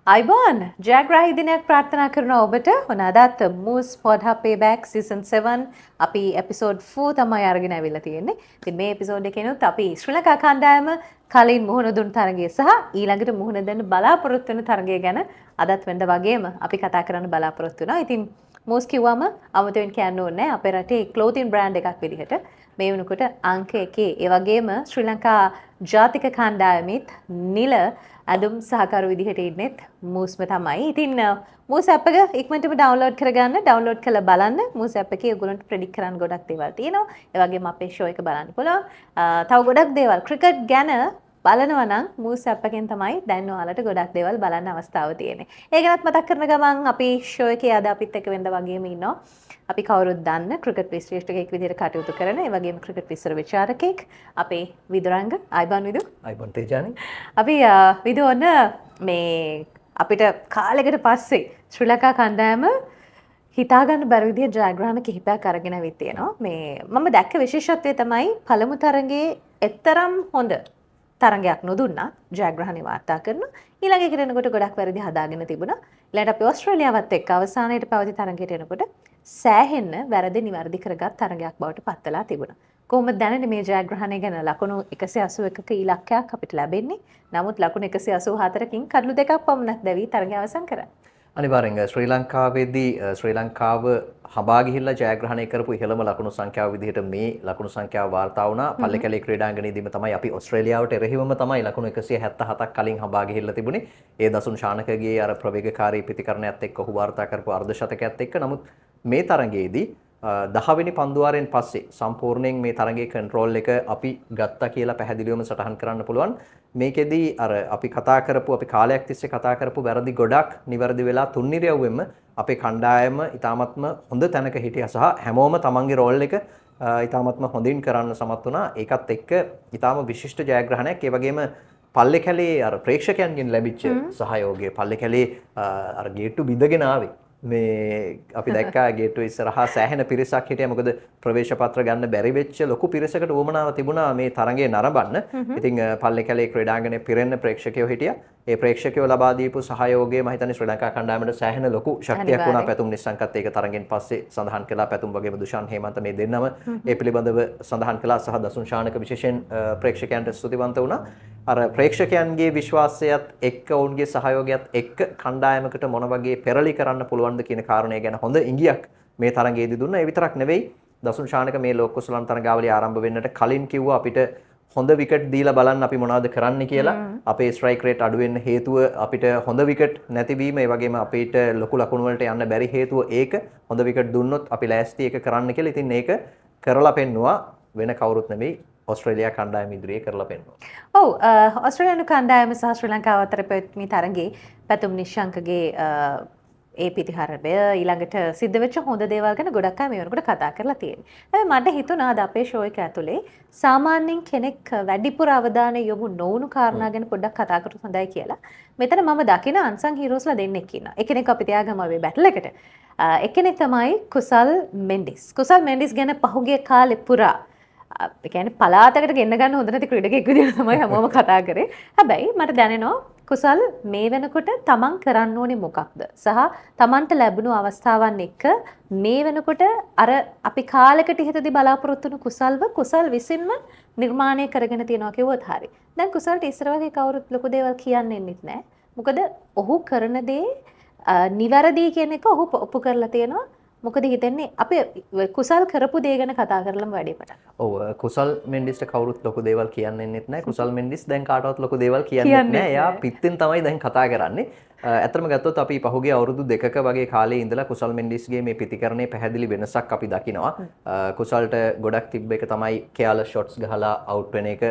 අයිබෝන් ජයග්‍රාහී දිනයක් ප්‍රාර්ථනා කරන ඔබට ඔන්න අදත් මූස් පොඩ් හප් බෑක් සීසන් 7 අපි එපිසෝඩ් 4 තමයි අරගෙන ඇවිල්ලා තියෙන්නේ. ඉතින් මේ එපිසෝඩ් එකේනොත් අපි ශ්‍රී ලංකා කණ්ඩායම කලින් මුහුණ දුන් තරගය සහ ඊළඟට මුහුණ දෙන්න බලාපොරොත්තු වෙන තරගය ගැන අදත් වෙන්න වගේම අපි කතා කරන්න බලාපොරොත්තු වෙනවා. ඉතින් මූස් කිව්වම අමතෙන් කියන්න ඕනේ අපේ රටේ ක්ලෝතින් බ්‍රෑන්ඩ් එකක් විදිහට මේ වෙනකොට අංක 1 ඒ වගේම ශ්‍රී ලංකා ජාතික කණ්ඩායමෙත් නිල අදුම් සහකරු විදිහට ඉන්නෙත් මූස්ම තමයි. ඉතින් මූස් ඇප් එක ඉක්මනටම ඩවුන්ලෝඩ් කරගන්න, ඩවුන්ලෝඩ් කරලා බලන්න. මූස් ඇප් එකේ ඔයගොල්ලන්ට ප්‍රෙඩික්ට් කරන්න ගොඩක් දේවල් තියෙනවා. ඒ වගේම අපේ ෂෝ එක බලන්න පුළුවන්. තව ගොඩක් දේවල් ක්‍රිකට් ගැන බලනවා නම් මූස් ඇප් එකෙන් තමයි දැන් ඔයාලට ගොඩක් දේවල් බලන්න අවස්ථාව තියෙන්නේ. ඒ ගැනත් මතක් කරන ගමන් අපි ෂෝ එකේ අද අපිත් එක්ක වෙන්න වගේම ඉන්නවා. අපි කවුරුත් දන්න ක්‍රිකට් විශ්ලේෂකයෙක් විදිහට කටයුතු කරන ඒ වගේම ක්‍රිකට් විස්තර විචාරකයෙක් අපේ විදුරංග අයිබන් විදු. අයිබන් තේජානි. අපි විදු ඔන්න මේ අපිට කාලෙකට පස්සේ ශ්‍රී ලංකා කණ්ඩායම හිතාගන්න බැරි විදිහේ ජයග්‍රහණ කිහිපයක් අරගෙන ඇවිත් තියෙනවා. මේ මම දැක්ක විශේෂත්වය තමයි පළමු තරඟයේ එතරම් හොඳ තරඟයක් නොදුන්නා ජයග්‍රහණේ වාර්තා කරන ඊළඟ එකට එනකොට ගොඩක් වැරදි හදාගෙන තිබුණා. ඊළඟට අපි ඕස්ට්‍රේලියාවත් එක්ක අවසානයේට පැවති තරඟයට එනකොට සෑහෙන්න වැරදි නිවැරදි කරගත් තරඟයක් බවට පත් වෙලා තිබුණා. කොහොමද දැනන්නේ මේ ජයග්‍රහණය ගැන? ලකුණු 181ක ඉලක්කයක් අපිට ලැබෙන්නේ. නමුත් ලකුණු 184කින් කඩලු දෙකක් පමණක් දැවි තරඟය අවසන් කරා. අනිවාර්යෙන්ම ශ්‍රී ලංකාවේදී ශ්‍රී ලංකාව හබා ගිහිල්ලා ජයග්‍රහණය කරපු ඉහළම ලකුණු සංඛ්‍යාව විදිහට මේ ලකුණු සංඛ්‍යාව වාර්තා වුණා. පල්ලේකැලේ ක්‍රීඩාංගණයේදීම තමයි අපි ඕස්ට්‍රේලියාවට එරෙහිවම තමයි ලකුණු 177ක් කලින් හබා ගිහිල්ලා තිබුණේ. ඒ දසුන් ශානකගේ අර ප්‍රවේගකාරී ප්‍රතිකරණයත් එක්ක ඔහු වාර්තා කරපු අර්ධ ශතකයත් එක්ක. නමුත් මේ තරඟයේදී 10 වෙනි පන්දුවාරයෙන් පස්සේ සම්පූර්ණයෙන් මේ තරඟයේ කන්ට්‍රෝල් එක අපි ගත්තා කියලා පැහැදිලිවම සටහන් කරන්න පුළුවන්. මේකෙදී අර අපි කතා කරපු අපි කාලයක් තිස්සේ කතා කරපු වැරදි ගොඩක් නිවැරදි වෙලා තුන්නිරියව්වෙම අපේ කණ්ඩායම ඉතාමත්ම හොඳ තැනක හිටියා සහ හැමෝම තමන්ගේ රෝල් එක ඉතාමත්ම හොඳින් කරන්න සමත් වුණා. ඒකත් එක්ක ඉතාම විශිෂ්ට ජයග්‍රහණයක්. ඒ වගේම පල්ලේකැලේ අර ප්‍රේක්ෂකයන්ගෙන් ලැබිච්ච සහයෝගය පල්ලේකැලේ අර ගේට්ටු බිඳගෙන ආවේ. මේ අපි දැක්කා ගේට්ටුව ඉස්සරහා සෑහෙන පිරිසක් හිටියා. මොකද ප්‍රවේශ පත්‍ර ගන්න බැරි වෙච්ච ලොකු පිරිසකට උවමනාව තිබුණා මේ තරඟේ නරඹන්න. ඉතින් පල්ලේකැලේ ක්‍රීඩාංගණේ පිරෙන්න ප්‍රේක්ෂකයෝ හිටියා. ඒ ප්‍රේක්ෂකයෝ ලබා දීපු සහයෝගය මම හිතන්නේ ශ්‍රී ලංකා කණ්ඩායමට සෑහෙන ලොකු ශක්තියක් වුණා. පැතුම් නිශ්ශංකත් ඒක තරගෙන් පස්සේ සඳහන් කළා. පැතුම් වගේම දුෂාන් හේමන්ත මේ දෙන්නම ඒ පිළිබඳව සඳහන් කළා සහ දසුන් ශානක විශේෂයෙන් ප්‍රේක්ෂකයන්ට ස්තුතිවන්ත වුණා. අර ප්‍රේක්ෂකයන්ගේ විශ්වාසයත් එක්ක ඔවුන්ගේ සහයෝගයත් එක්ක කණ්ඩායමකට මොන වගේ පෙරලි කරන්න පුළුවන්ද කියන කාරණය ගැන හොඳ ඉඟියක් මේ තරඟයේදී දුන්නා. ඒ විතරක් නෙවෙයි දසුන් ශානක මේ ලෝක කුසලන් තරඟාවලිය ආරම්භ වෙන්නට කලින් කිව්වා අපිට හොඳ විකට් දීලා බලන්න අපි මොනවද කරන්න කියලා. අපේ ස්ට්‍රයික් රේට් අඩු වෙන්න හේතුව අපිට හොඳ විකට් නැතිවීම. ඒ වගේම අපිට ලොකු ලකුණු වලට යන්න බැරි හේතුව ඒක. හොඳ විකට් දුන්නොත් අපි ලෑස්ති ඒක කරන්න කියලා. ඉතින් ඒක කරලා පෙන්නවා වෙන කවුරුත් නෙමෙයි ඕස්ට්‍රේලියා කණ්ඩායම ඉදිරියේ කරලා පෙන්වනවා. ඔව් ඕස්ට්‍රේලියානු කණ්ඩායම සහ ශ්‍රී ලංකාව අතර පැවති තරඟේ පැතුම් නිශ්ශංකගේ ඒ පිටිහරණය ඊළඟට සිද්ධ වෙච්ච හොඳ දේවල් ගැන ගොඩක් අය මේ වෙනකොට කතා කරලා තියෙනවා. හැබැයි මට හිතුණා අද අපේ ෂෝ එක ඇතුලේ සාමාන්‍යයෙන් කෙනෙක් වැඩිපුර අවධානය යොමු නොවුණු කාරණා ගැන පොඩ්ඩක් කතා කරොත් හොඳයි කියලා. මෙතන මම දකින අන්සන් හීරෝස්ලා දෙන්නෙක් ඉන්නවා. එක්කෙනෙක් අපි තියාගමු මේ බැටල් එකට. එක්කෙනෙක් තමයි කුසල් මෙන්ඩිස්. කුසල් මෙන්ඩිස් ගැන පහුගිය කාලේ පුරා ඒ කියන්නේ පලාතකට ගෙන්න ගන්න හොඳ නැති ක්‍රීඩකයෙක් විදිහට තමයි හැමෝම කතා කරේ. හැබැයි මට දැනෙනවා කුසල් මේ වෙනකොට තමන් කරන්න ඕනේ මොකක්ද සහ තමන්ට ලැබුණු අවස්ථාවන් එක්ක මේ වෙනකොට අර අපි කාලයකට ඉහතදී බලාපොරොත්තු වුණු කුසල්ව කුසල් විසින්ම නිර්මාණය කරගෙන තියනවා කිව්වොත් හරි. දැන් කුසල්ට ඉස්සර වගේ කවුරුත් ලොකු දේවල් කියන්නෙත් නැහැ. මොකද ඔහු කරන දේ නිවැරදි කියන එක ඔහු ඔප්පු කරලා තියෙනවා. මොකද හිතන්නේ අපි කුසල් කරපු දේ ගැන කතා කරලම වැඩි පටන්. ඔව් කුසල් මෙන්ඩිස්ට කවුරුත් ලොකු දේවල් කියන්නෙත් නැහැ. කුසල් මෙන්ඩිස් දැන් කාටවත් ලොකු දේවල් කියන්නෙත් නැහැ. එයා පිටින් තමයි දැන් කතා කරන්නේ. ඇත්තම ගත්තොත් අපි පහුගිය අවුරුදු දෙකක වගේ කාලේ ඉඳලා කුසල් මෙන්ඩිස්ගේ මේ පිටිකරණේ පැහැදිලි වෙනසක් අපි දකිනවා. කුසල්ට ගොඩක් තිබ්බ එක තමයි කෙයාලස් ෂොට්ස් ගහලා අවුට් වෙන එක.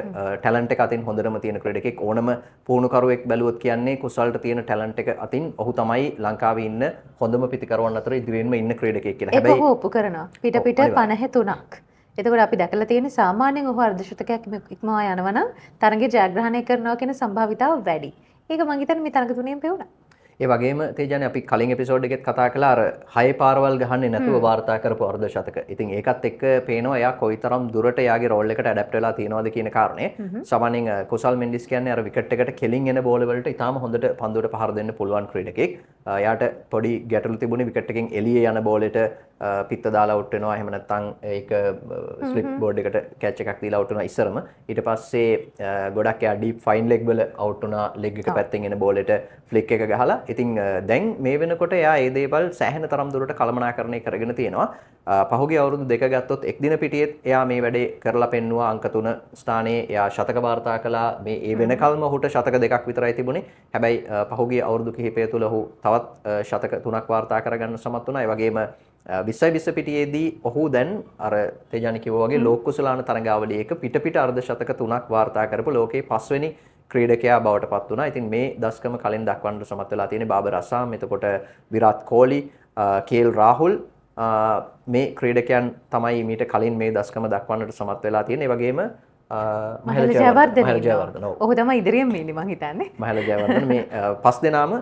ටැලන්ට් එක අතින් හොඳටම තියෙන ක්‍රීඩකෙක්. ඕනම පුහුණුකරුවෙක් බැලුවොත් කියන්නේ කුසල්ට තියෙන ටැලන්ට් එක අතින් ඔහු තමයි ලංකාවේ ඉන්න හොඳම පිටිකරුවන් අතර ඉදිරියෙන්ම ඉන්න ක්‍රීඩකයෙක් කියලා. හැබැයි ඒක ඔප්පු කරනවා. පිට 53ක්. එතකොට අපි දැකලා තියෙන්නේ සාමාන්‍යයෙන් ඔහු අර්ධශතකයක් ඉක්මවා යනවා නම් තරඟේ ජයග්‍රහණය කරනවා කියන සම්භාවිතාව වැඩි. ඒක මම හිතන්නේ මේ තරඟ තුනේම පෙවුණා. ඒ වගේම තේජානේ අපි කලින් එපිසෝඩ් එකෙත් කතා කළා අර 6 පාරවල් ගහන්නේ නැතුව වාර්තා කරපු අර්ධ ශතක. ඉතින් ඒකත් එක්ක පේනවා එයා කොයිතරම් දුරට එයාගේ රෝල් එකට ඇඩැප්ට් වෙලා තියෙනවද කියන කාරණේ. සාමාන්‍යයෙන් කුසල් මෙන්ඩිස් කියන්නේ අර විකට් එකට කෙලින් එන බෝල වලට ඉතාම හොඳට පන්දුවට පහර දෙන්න පුළුවන් ක්‍රීඩකෙක්. එයාට පොඩි ගැටලු තිබුණේ විකට් එකෙන් එළියේ යන බෝලෙට පිත්ත දාලා අවුට් වෙනවා. එහෙම නැත්නම් ඒක ස්ලිප් බෝඩ් එකට කැච් එකක් දීලා අවුට් වෙනවා ඉස්සරම. ඊට පස්සේ ගොඩක් එයා ඩීප් ෆයින් ලෙග් වල අවුට් වුණා. ලෙග් එක පැත්තෙන් එන බෝලෙට ෆ්ලික් එක ගහලා. ඉතින් දැන් මේ වෙනකොට එයා ඒ දේවල් සෑහෙන තරම් දුරට කළමනාකරණය කරගෙන තියෙනවා. පහුගිය අවුරුදු දෙක ගත්තොත් එක් දින පිටියෙත් එයා මේ වැඩේ කරලා පෙන්නුවා. අංක 3 ස්ථානයේ එයා ශතක වාර්තා කළා. මේ ඒ වෙනකල්ම ඔහුට ශතක දෙකක් විතරයි තිබුණේ. හැබැයි පහුගිය අවුරුදු කිහිපය තුළ ඔහු තවත් ශතක 3ක් වාර්තා කරගන්න සමත් වුණා. ඒ වගේම 20 පිටියේදී ඔහු දැන් අර තේජානි කිව්වා වගේ ලෝක කුසලාන තරඟාවලියක පිට අර්ධ ශතක 3ක් වාර්තා කරපු ලෝකේ 5 වෙනි ක්‍රීඩකයා බවට පත් වුණා. ඉතින් මේ දශකම කලින් දක්වන්න සමත් වෙලා තියෙන්නේ බාබර් අසම්, එතකොට විරාට් කොහ්ලි, කේල් රාහුල් මේ ක්‍රීඩකයන් තමයි මීට කලින් මේ දශකම දක්වන්නට සමත් වෙලා තියෙන්නේ. ඒ වගේම මහල ජයවර්ධන ඔහු තමයි ඉදිරියෙන් ඉන්නේ මං හිතන්නේ. මහල ජයවර්ධන මේ 5 දෙනාම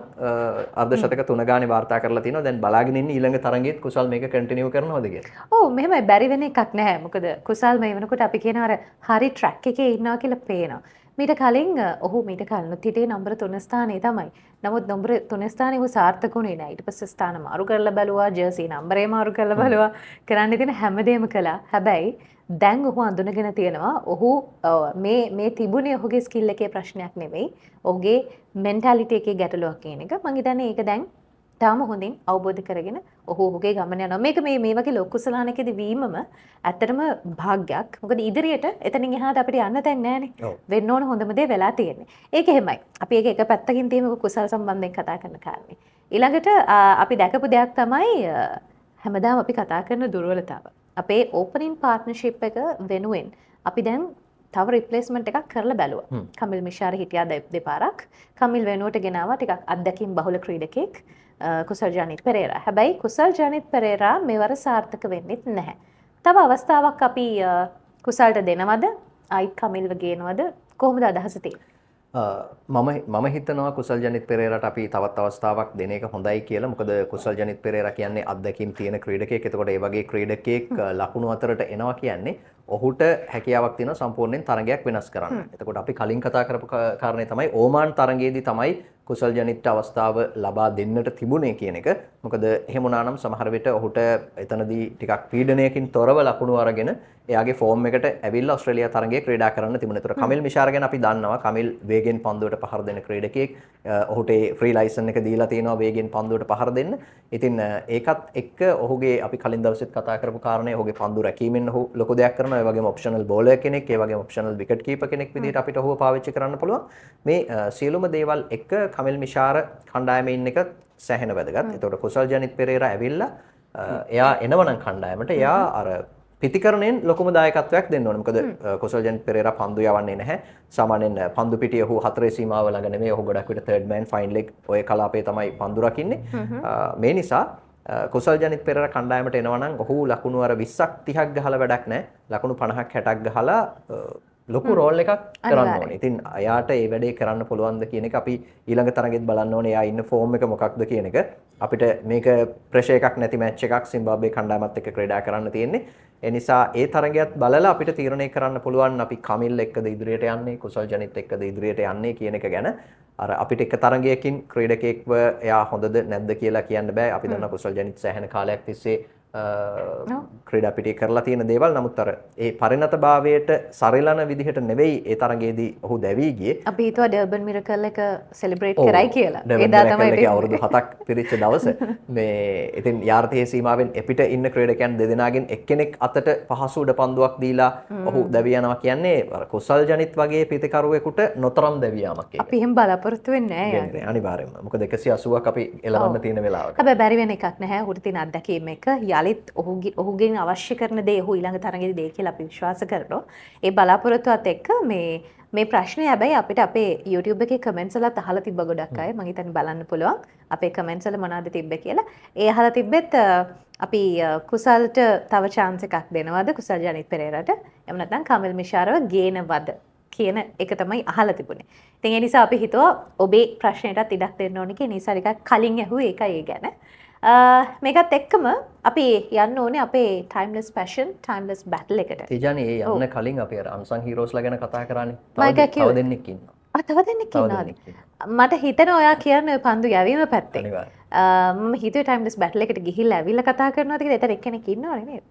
අර්ධ ශතක 3 ගානේ වාර්තා කරලා තිනවා. දැන් බලාගෙන ඉන්නේ ඊළඟ තරඟෙත් කුසල් මේක කන්ටිනියු කරනවද කියලා. ඔව් මෙහෙමයි බැරි වෙන එකක් නැහැ. මොකද කුසල් මේ වෙනකොට අපි කියන අර හරි ට්‍රැක් එකේ ඉන්නවා කියලා පේනවා. මීට කලින් ඔහු මීට කලිනුත් හිටියේ නම්බර 3 ස්ථානයේ තමයි. නමුත් නම්බර 3 ස්ථානයේ ඔහු සාර්ථකුනේ නැහැ. ඊට පස්සේ ස්ථාන මාරු කරලා බැලුවා, ජර්සි නම්බරේ මාරු කරලා බැලුවා. කරන්න තියෙන හැමදේම කළා. හැබැයි දැන් ඔහු අඳුනගෙන තියෙනවා ඔහු මේ තිබුණේ ඔහුගේ ස්කිල් එකේ ප්‍රශ්නයක් නෙවෙයි. ඔහුගේ මෙන්ටැලිටි එකේ ගැටලුවක් කියන එක. මං හිතන්නේ ඒක දැන් තාම හොඳින් අවබෝධ කරගෙන ඔහුගේ ගමන යනවා. මේක මේ වගේ ලොකු කුසලානකදී වීමම ඇත්තටම භාග්යක්. මොකද ඉදිරියට එතනින් එහාට අපිට යන්න තැන් නැහැනේ. වෙන්න ඕන හොඳම දේ වෙලා තියෙන්නේ. ඒක එහෙමයි. අපි ඒක එක පැත්තකින් තියමු කුසල් සම්බන්ධයෙන් කතා කරන කාරණේ. ඊළඟට අපි දැකපු දෙයක් තමයි හැමදාම අපි කතා කරන දුර්වලතාව. අපේ ඕපනින් පාර්ට්නර්ෂිප් එක වෙනුවෙන් අපි දැන් තව රිප්ලේස්මන්ට් එකක් කරලා බැලුවා. කමිල් මිෂාර හිටියා දෙපාරක්. කමිල් වෙනුවට ගෙනාවා ටිකක් අත්දැකීම් බහුල ක්‍රීඩකෙක්. කුසල් ජනිත් පෙරේරා. හැබැයි කුසල් ජනිත් පෙරේරා මෙවර සාර්ථක වෙන්නේ නැහැ. තව අවස්ථාවක් අපි කුසල්ට දෙනවද? ආයිත් කමිල්ව ගේනවද? කොහොමද අදහස තියෙන්නේ? මම හිතනවා කුසල් ජනිත් පෙරේරාට අපි තවත් අවස්ථාවක් දෙන එක හොඳයි කියලා. මොකද කුසල් ජනිත් පෙරේරා කියන්නේ අත්දැකීම් තියෙන ක්‍රීඩකයෙක්. එතකොට ඒ වගේ ක්‍රීඩකයෙක් ලකුණු අතරට එනවා කියන්නේ ඔහුට හැකියාවක් තියෙනවා සම්පූර්ණයෙන් තරගයක් වෙනස් කරන්න. එතකොට අපි කලින් කතා කරපු කාරණේ තමයි ඕමාන් තරගයේදී තමයි කුසල් ජනිත්ට අවස්ථාව ලබා දෙන්නට තිබුණේ කියන එක. මොකද එහෙම වුණා නම් සමහර විට ඔහුට එතනදී ටිකක් පීඩනයකින් තොරව ලකුණු අරගෙන එයාගේ ෆෝම් එකට ඇවිල්ලා ඕස්ට්‍රේලියා තරගයේ ක්‍රීඩා කරන්න තිබුණා. ඒතර කමිල් මිෂාර ගැන අපි දන්නවා. කමිල් වේගෙන් පන්දුවට පහර දෙන ක්‍රීඩකයෙක්. ඔහුට ඒ ෆ්‍රී ලයිසන් එක දීලා තියෙනවා වේගෙන් පන්දුවට පහර දෙන්න. ඉතින් ඒකත් එක්ක ඔහුගේ අපි කලින් දවසෙත් කතා කරපු කාරණේ ඔහුගේ පන්දු රැකීමෙන් ඔහු ලොකු දෙයක් කරනවා. ඒ වගේම ඔප්ෂනල් බෝලර් කෙනෙක්, ඒ වගේම ඔප්ෂනල් විකට් කීපර් කෙනෙක් විදිහට අපිට ඔහුව පාවිච්චි කරන්න පුළුවන්. මේ සියලුම දේවල් එක්ක කමිල් මිෂාර කණ්ඩායමේ ඉන්න එක සෑහෙන වැදගත්. ඒතකොට කුසල් ජනිත් පෙරේරා ඇවිල්ලා එයා එනවනම් කණ්ඩායමට එයා අර පිතිකරණයෙන් ලොකුම දායකත්වයක් දෙන්න ඕනේ. මොකද කුසල් ජනිත් පෙරේරා පන්දු යවන්නේ නැහැ. සාමාන්‍යයෙන් පන්දු පිටිය ඔහු 4 සීමාව ළඟ නෙමෙයි. ඔහු ගොඩක් විට third man fine leg ඔය කලාපේ තමයි පන්දු රකින්නේ. මේ නිසා කුසල් ජනිත් පෙරේරා කණ්ඩායමට එනවා නම් ඔහු ලකුණු අර 20ක් 30ක් ගහලා වැඩක් නැහැ. ලකුණු 50ක් 60ක් ගහලා ලොකු රෝල් එකක් කරන්න ඕනේ. ඉතින් අයාට ඒ වැඩේ කරන්න පුළුවන්ද කියන එක අපි ඊළඟ තරගෙත් බලන්න ඕනේ. එයා ඉන්න ෆෝම් එක මොකක්ද කියන එක. අපිට මේක ප්‍රෙෂර් එකක් නැති මැච් එකක් සිම්බාබ්වේ කණ්ඩායමත් එක්ක ක්‍රීඩා කරන්න තියෙන්නේ. ඒ නිසා ඒ තරගයත් බලලා අපිට තීරණය කරන්න පුළුවන් අපි කමිල් එක්කද ඉදිරියට යන්නේ, කුසල් ජනිත් එක්කද ඉදිරියට යන්නේ කියන එක ගැන. අර අපිට එක තරගයකින් ක්‍රීඩකයෙක්ව එයා හොඳද නැද්ද කියලා කියන්න බෑ. අපි දන්නා කුසල් ජනිත් සෑහෙන කාලයක් තිස්සේ ක්‍රීඩා පිටියේ කරලා තියෙන දේවල්. නමුත් අර ඒ පරිණතභාවයට සරිලන විදිහට නෙවෙයි ඒ තරගයේදී ඔහු දැවී ගියේ. අපි හිතුවා ඩර්බන් මිරකල් එක සෙලිබ්‍රේට් කරයි කියලා. එදා තමයි අවුරුදු 7ක් පිරිච්ච දවස. මේ ඉතින් යාර්ථයේ සීමාවෙන් එපිට ඉන්න ක්‍රීඩකයන් දෙදෙනාගෙන් එක්කෙනෙක් අතට පහසු උඩ පන්දුවක් දීලා ඔහු දැවී යනවා කියන්නේ අර කුසල් ජනිත් වගේ පිතිකරුවෙකුට නොතරම් දැවී යාමක් ඒක. අපි එහෙම බලාපොරොත්තු වෙන්නේ නැහැ. අනිවාර්යයෙන්ම. මොකද 180ක් අපි එලවන්න තියෙන වෙලාවක. හැබැයි බැරි වෙන එකක් නැහැ. ඔහුට තියෙන අත්දැකීම් එක යලිත් ඔහුගෙන් අවශ්‍ය කරන දේ ඔහු ඊළඟ තරගෙදි දෙයි කියලා අපි විශ්වාස කරනවා. ඒ බලාපොරොත්තුවත් එක්ක මේ ප්‍රශ්නේ හැබැයි අපිට අපේ YouTube එකේ කමෙන්ට්ස් වලත් අහලා තිබ්බ ගොඩක් අය. මම හිතන්නේ බලන්න පුළුවන්. අපේ කමෙන්ට්ස් වල මොනවද තිබ්බේ කියලා. ඒ අහලා තිබ්බෙත් අපි කුසල්ට තව chance එකක් දෙනවද කුසල් ජනිත් පෙරේරාට? එහෙම නැත්නම් කමිල් මිෂාරව ගේනවද කියන එක තමයි අහලා තිබුණේ. ඉතින් ඒ නිසා අපි හිතුවා ඔබේ ප්‍රශ්නයටත් ඉඩක් දෙන්න ඕනේ කියලා නිසා ටිකක් කලින් ඇහුවේ ඒකයි ඒ ගැන. මේකත් එක්කම අපි යන්න ඕනේ අපේ timeless passion timeless battle එකට. තේජානි ඒ යන්න කලින් අපි අර unsung heroesලා ගැන කතා කරානේ. තව දෙන්නෙක් ඉන්නවා. තව දෙන්නෙක් ඉන්නවද? මට හිතෙනවා ඔයා කියන්නේ පන්දු යැවීම පැත්තේ. අනිවාර්යයෙන්. මම හිතුවේ timeless battle එකට ගිහිල්ලා ඇවිල්ලා කතා කරනවාද කියලා. එතන එක්කෙනෙක් ඉන්නවනේ නේද?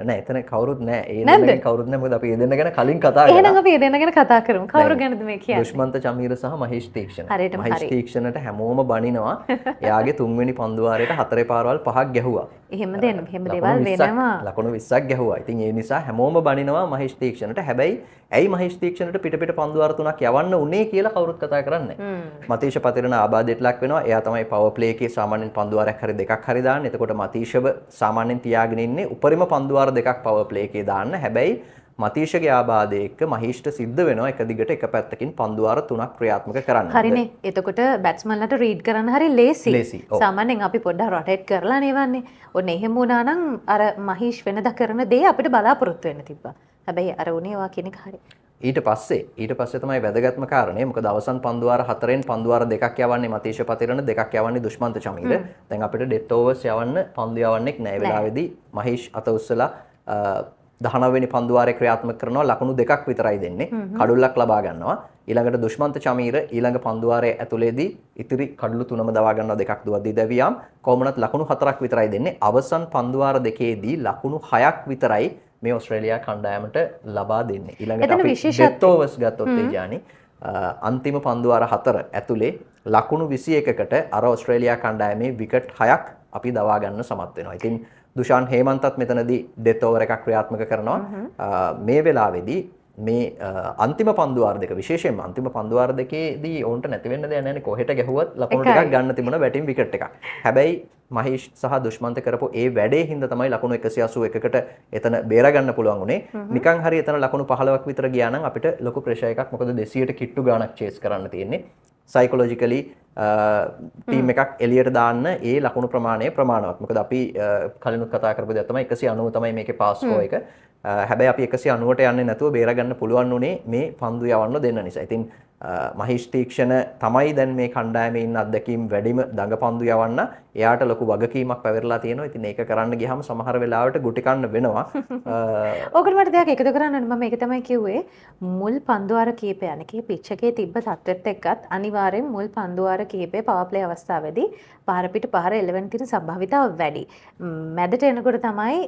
නෑ එතන කවුරුත් නෑ. ඒ දෙන්න කවුරුත් නෑ. මොකද අපි ඒ දෙන්න ගැන කලින් කතා කරා. එහෙනම් අපි ඒ දෙන්න ගැන කතා කරමු. කවුරු ගැනද මේ කියන්නේ? දුෂ්මන්ත චමීර සහ මහේෂ් තීක්ෂණ. හරියටම හරි. මහේෂ් තීක්ෂණට හැමෝම බනිනවා. එයාගේ තුන්වෙනි පන්දු වාරයට හතරේ පාරවල් පහක් ගැහුවා. එහෙම දේවල් වෙනවා. ලකුණු 20ක් ගැහුවා. ඉතින් ඒ නිසා හැමෝම බනිනවා මහේෂ් තීක්ෂණට. හැබැයි ඇයි මහේෂ් තීක්ෂණට පිට පන්දු වාර 3ක් යවන්න උනේ කියලා කවුරුත් කතා කරන්නේ නැහැ. මතීෂ පතිරණ ආබාධයට ලක් වෙනවා. එයා තමයි පවර් ප්ලේ එකේ සාමාන්‍යයෙන් පන්දු වාරයක් හරි දෙකක් හරි දාන්නේ. එතකොට මතීෂව සාමාන්‍යයෙන් තියාගෙන ඉන්නේ උපරිම පන්දු වාර දෙකක් පවර් ප්ලේ එකේ දාන්න. හැබැයි මතීෂගේ ආබාධය එක්ක මහේෂ්ට සිද්ධ වෙනවා එක දිගට එක පැත්තකින් පන්දු වාර 3ක් ක්‍රියාත්මක කරන්න. හරිනේ. එතකොට බැට්ස්මන්ලට රීඩ් කරන්න හරි ලේසි. සාමාන්‍යයෙන් අපි පොඩ්ඩක් රොටේට් කරලා නෙවන්නේ. ඔන්න එහෙම වුණා නම් අර මහේෂ් වෙනදා කරන දේ අපිට බලාපොරොත්තු වෙන්න තිබ්බා. හැබැයි අර උනේ වා කියන එක හරි. ඊට පස්සේ තමයි වැදගත්ම කාරණේ. මොකද අවසන් පන්දු වාර 4න් පන්දු වාර දෙකක් යවන්නේ මතීෂ පතිරණ, දෙකක් යවන්නේ දුෂ්මන්ත චමීර. දැන් අපිට ඩෙත් ඕවර්ස් යවන්න පන්දු යවන්නෙක් නැහැ. ඒ වෙලාවේදී මහේෂ් අත උස්සලා 19 වෙනි පන්දු වාරේ ක්‍රියාත්මක කරනවා. ලකුණු දෙකක් විතරයි දෙන්නේ. කඩුල්ලක් ලබා ගන්නවා. ඊළඟට දුෂ්මන්ත චමීර ඊළඟ පන්දු වාරයේ ඇතුළේදී ඉතිරි කඩලු තුනම දවා ගන්නවා. දෙකක් දුවද්දී දැවියාම් කොහොමනත් ලකුණු 4ක් විතරයි දෙන්නේ. අවසන් පන්දු වාර දෙකේදී ලකුණු 6ක් විතරයි මේ ඔස්ට්‍රේලියා කණ්ඩායමට ලබා දෙන්නේ. ඊළඟට අපි ඩෙත් ඕවර්ස් ගත්තොත් තේජානි අන්තිම පන්දු වාර 4 ඇතුලේ ලකුණු 21කට අර ඔස්ට්‍රේලියා කණ්ඩායමේ විකට් 6ක් අපි දවා ගන්න සමත් වෙනවා. ඉතින් දුෂාන් හේමන්තත් මෙතනදී ඩෙත් ඕවර් එකක් ක්‍රියාත්මක කරනවා. මේ වෙලාවේදී මේ අන්තිම පන්දු වාර දෙක විශේෂයෙන්ම අන්තිම පන්දු වාර දෙකේදී ඔවුන්ට නැති වෙන්න දෙයක් නැහැ නේ. කොහෙට ගැහුවත් ලකුණු ටිකක් ගන්න තිබුණා බැටින් විකට් එකක්. හැබැයි මහේෂ් සහ දුෂ්මන්ත කරපු ඒ වැඩේ හින්දා තමයි ලකුණු 181කට එතන බේර ගන්න පුළුවන් උනේ. නිකන් හරි එතන ලකුණු 15ක් විතර ගියා නම් අපිට ලොකු ප්‍රෙෂර් එකක්. මොකද 200ට කිට්ටු ගාණක් චේස් කරන්න තියෙන්නේ. සයිකොලොජිකලි ටීම් එකක් එළියට දාන්න ඒ ලකුණු ප්‍රමාණය ප්‍රමාණවත්. මොකද අපි කලිනුත් කතා කරපු දේ තමයි 190 තමයි මේකේ පාස් ස්කෝර් එක. හැබැයි අපි 190ට යන්නේ නැතුව බේර ගන්න පුළුවන් උනේ මේ පන්දු යවන්න දෙන්න නිසා. ඉතින් මහේෂ් තීක්ෂණ තමයි දැන් මේ කණ්ඩායමේ ඉන්න අත්දැකීම් වැඩිම දඟ පන්දු යවන්න. එයාට ලොකු වගකීමක් පැවරලා තියෙනවා. ඉතින් ඒක කරන්න ගියාම සමහර වෙලාවට ගුටි කන්න වෙනවා. ඕකට මට දෙයක් එකතු කරන්න ඕනේ. මම ඒක තමයි කිව්වේ. මුල් පන්දු වාර කීපය අනකේ පිච් එකේ තිබ්බ තත්ත්වෙත් එක්කත් අනිවාර්යෙන් මුල් පන්දු වාර කීපේ පවර් ප්ලේ අවස්ථාවේදී පාර පිට පහර එළවෙන තියෙන සම්භාවිතාව වැඩි. මැදට එනකොට තමයි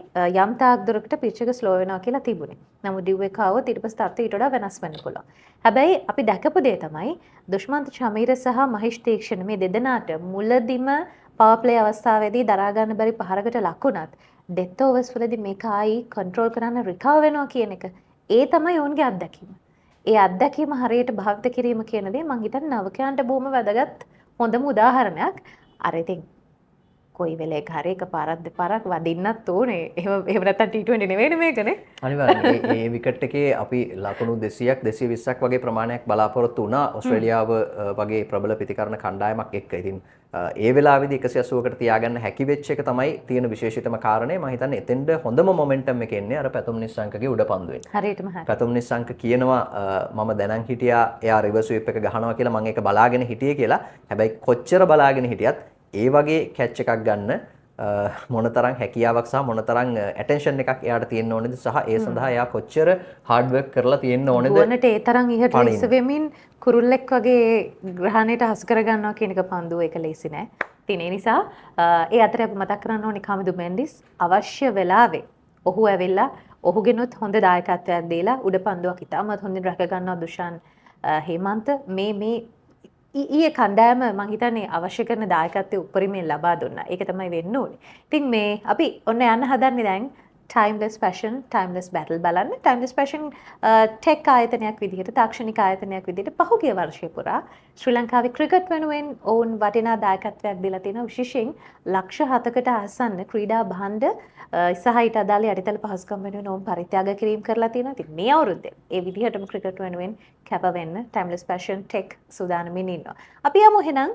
යම් තාක් දුරකට පිච් එක ස්ලෝ වෙනවා කියලා තිබුණේ. නමුත් ඩිව් එක ආවොත් ඊට පස්සේ තත්ත්වය ඊට වඩා වෙනස් වෙන්න පුළුවන්. හැබැයි අපි දැකපු දේ තමයි දුෂ්මන්ත චමීර සහ මහේෂ් තීක්ෂණ මේ දෙදෙනාට මුලදිම පවර් ප්ලේ අවස්ථාවේදී දරා ගන්න බැරි පහරකට ලකුණත් ඩෙත් ඕවර්ස් වලදී මේක ආයි කන්ට්‍රෝල් කරන්න රිකවර් වෙනවා කියන එක. ඒ තමයි ඔවුන්ගේ අත්දැකීම. ඒ අත්දැකීම හරියට භාවිත කිරීම කියන දේ මං හිතන්නේ නවකයන්ට බොහොම වැදගත් හොඳම උදාහරණයක්. අර ඉතින් කොයි වෙලේක හරි එකපාරක් දෙපාරක් වදින්නත් ඕනේ. එහෙම නැත්තම් T20 නෙවෙයිනේ මේකනේ. අනිවාර්යයෙන් මේ විකට් එකේ අපි ලකුණු 200ක් 220ක් වගේ ප්‍රමාණයක් බලාපොරොත්තු වුණා ඔස්ට්‍රේලියාව වගේ ප්‍රබල පිතිකරන කණ්ඩායමක් එක්ක. ඉතින් ඒ වෙලාවේදී 180කට තියාගන්න හැකි වෙච්ච එක තමයි තියෙන විශේෂිතම කාරණේ. මම හිතන්නේ එතෙන්ද හොඳම මොමන්ටම් එක එන්නේ අර පැතුම් නිස්සංකගේ උඩ පන්දුවෙන්. හරියටම හරි. පැතුම් නිස්සංක කියනවා මම දැනන් හිටියා එයා රිවර්ස් ස්වීප් එක ගහනවා කියලා මම ඒක බලාගෙන හිටියේ කියලා. හැබැයි කොච්චර බලාගෙන හිටියත් ඒ වගේ කැච් එකක් ගන්න මොනතරම් හැකියාවක් සහ මොනතරම් ඇටෙන්ෂන් එකක් එයාට තියෙන්න ඕනේද සහ ඒ සඳහා එයා කොච්චර හાર્ඩ් වර්ක් කරලා තියෙන්න ඕනේද ගොනට ඒ තරම් ඉහට රිස් වෙමින් කුරුල්ලෙක් වගේ ග්‍රහණයට හසු කර ගන්නවා කියන එක පන්දුව එක ලේසි නෑ. ඉතින් ඒ නිසා ඒ අතරේ අපි මතක් කරන්න ඕනේ කමිදු මෙන්ඩිස් අවශ්‍ය වෙලාවේ ඔහු ඇවිල්ලා ඔහුගෙනුත් හොඳ දායකත්වයක් දීලා උඩ පන්දුවක් ඉතාමත් හොඳින් රැක ගන්නවා දුෂාන් හේමන්ත මේ ඊයේ කණ්ඩායම මම හිතන්නේ අවශ්‍ය කරන දායකත්වයේ උපරිමයෙන් ලබා දුන්නා. ඒක තමයි වෙන්න ඕනේ. ඉතින් මේ අපි ඔන්න යන්න හදන්නේ දැන් timeless passion timeless battle බලන්න. timeless passion tech ආයතනයක් විදිහට තාක්ෂණික ආයතනයක් විදිහට පහුගිය වර්ෂය පුරා ශ්‍රී ලංකාවේ ක්‍රිකට් වෙනුවෙන් ඔවුන් වටිනා දායකත්වයක් දීලා තිනවා. විශේෂයෙන් ලක්ෂ 7කට ආසන්න ක්‍රීඩා භාණ්ඩ සහ ඊට අදාළ යටිතල පහසුකම් වෙනුවෙන් ඔවුන් පරිත්‍යාග කිරීම කරලා තියෙනවා. ඉතින් මේ අවුරුද්දේ ඒ විදිහටම ක්‍රිකට් වෙනුවෙන් කැප වෙන්න timeless passion tech සූදානමින් ඉන්නවා. අපි යමු එහෙනම්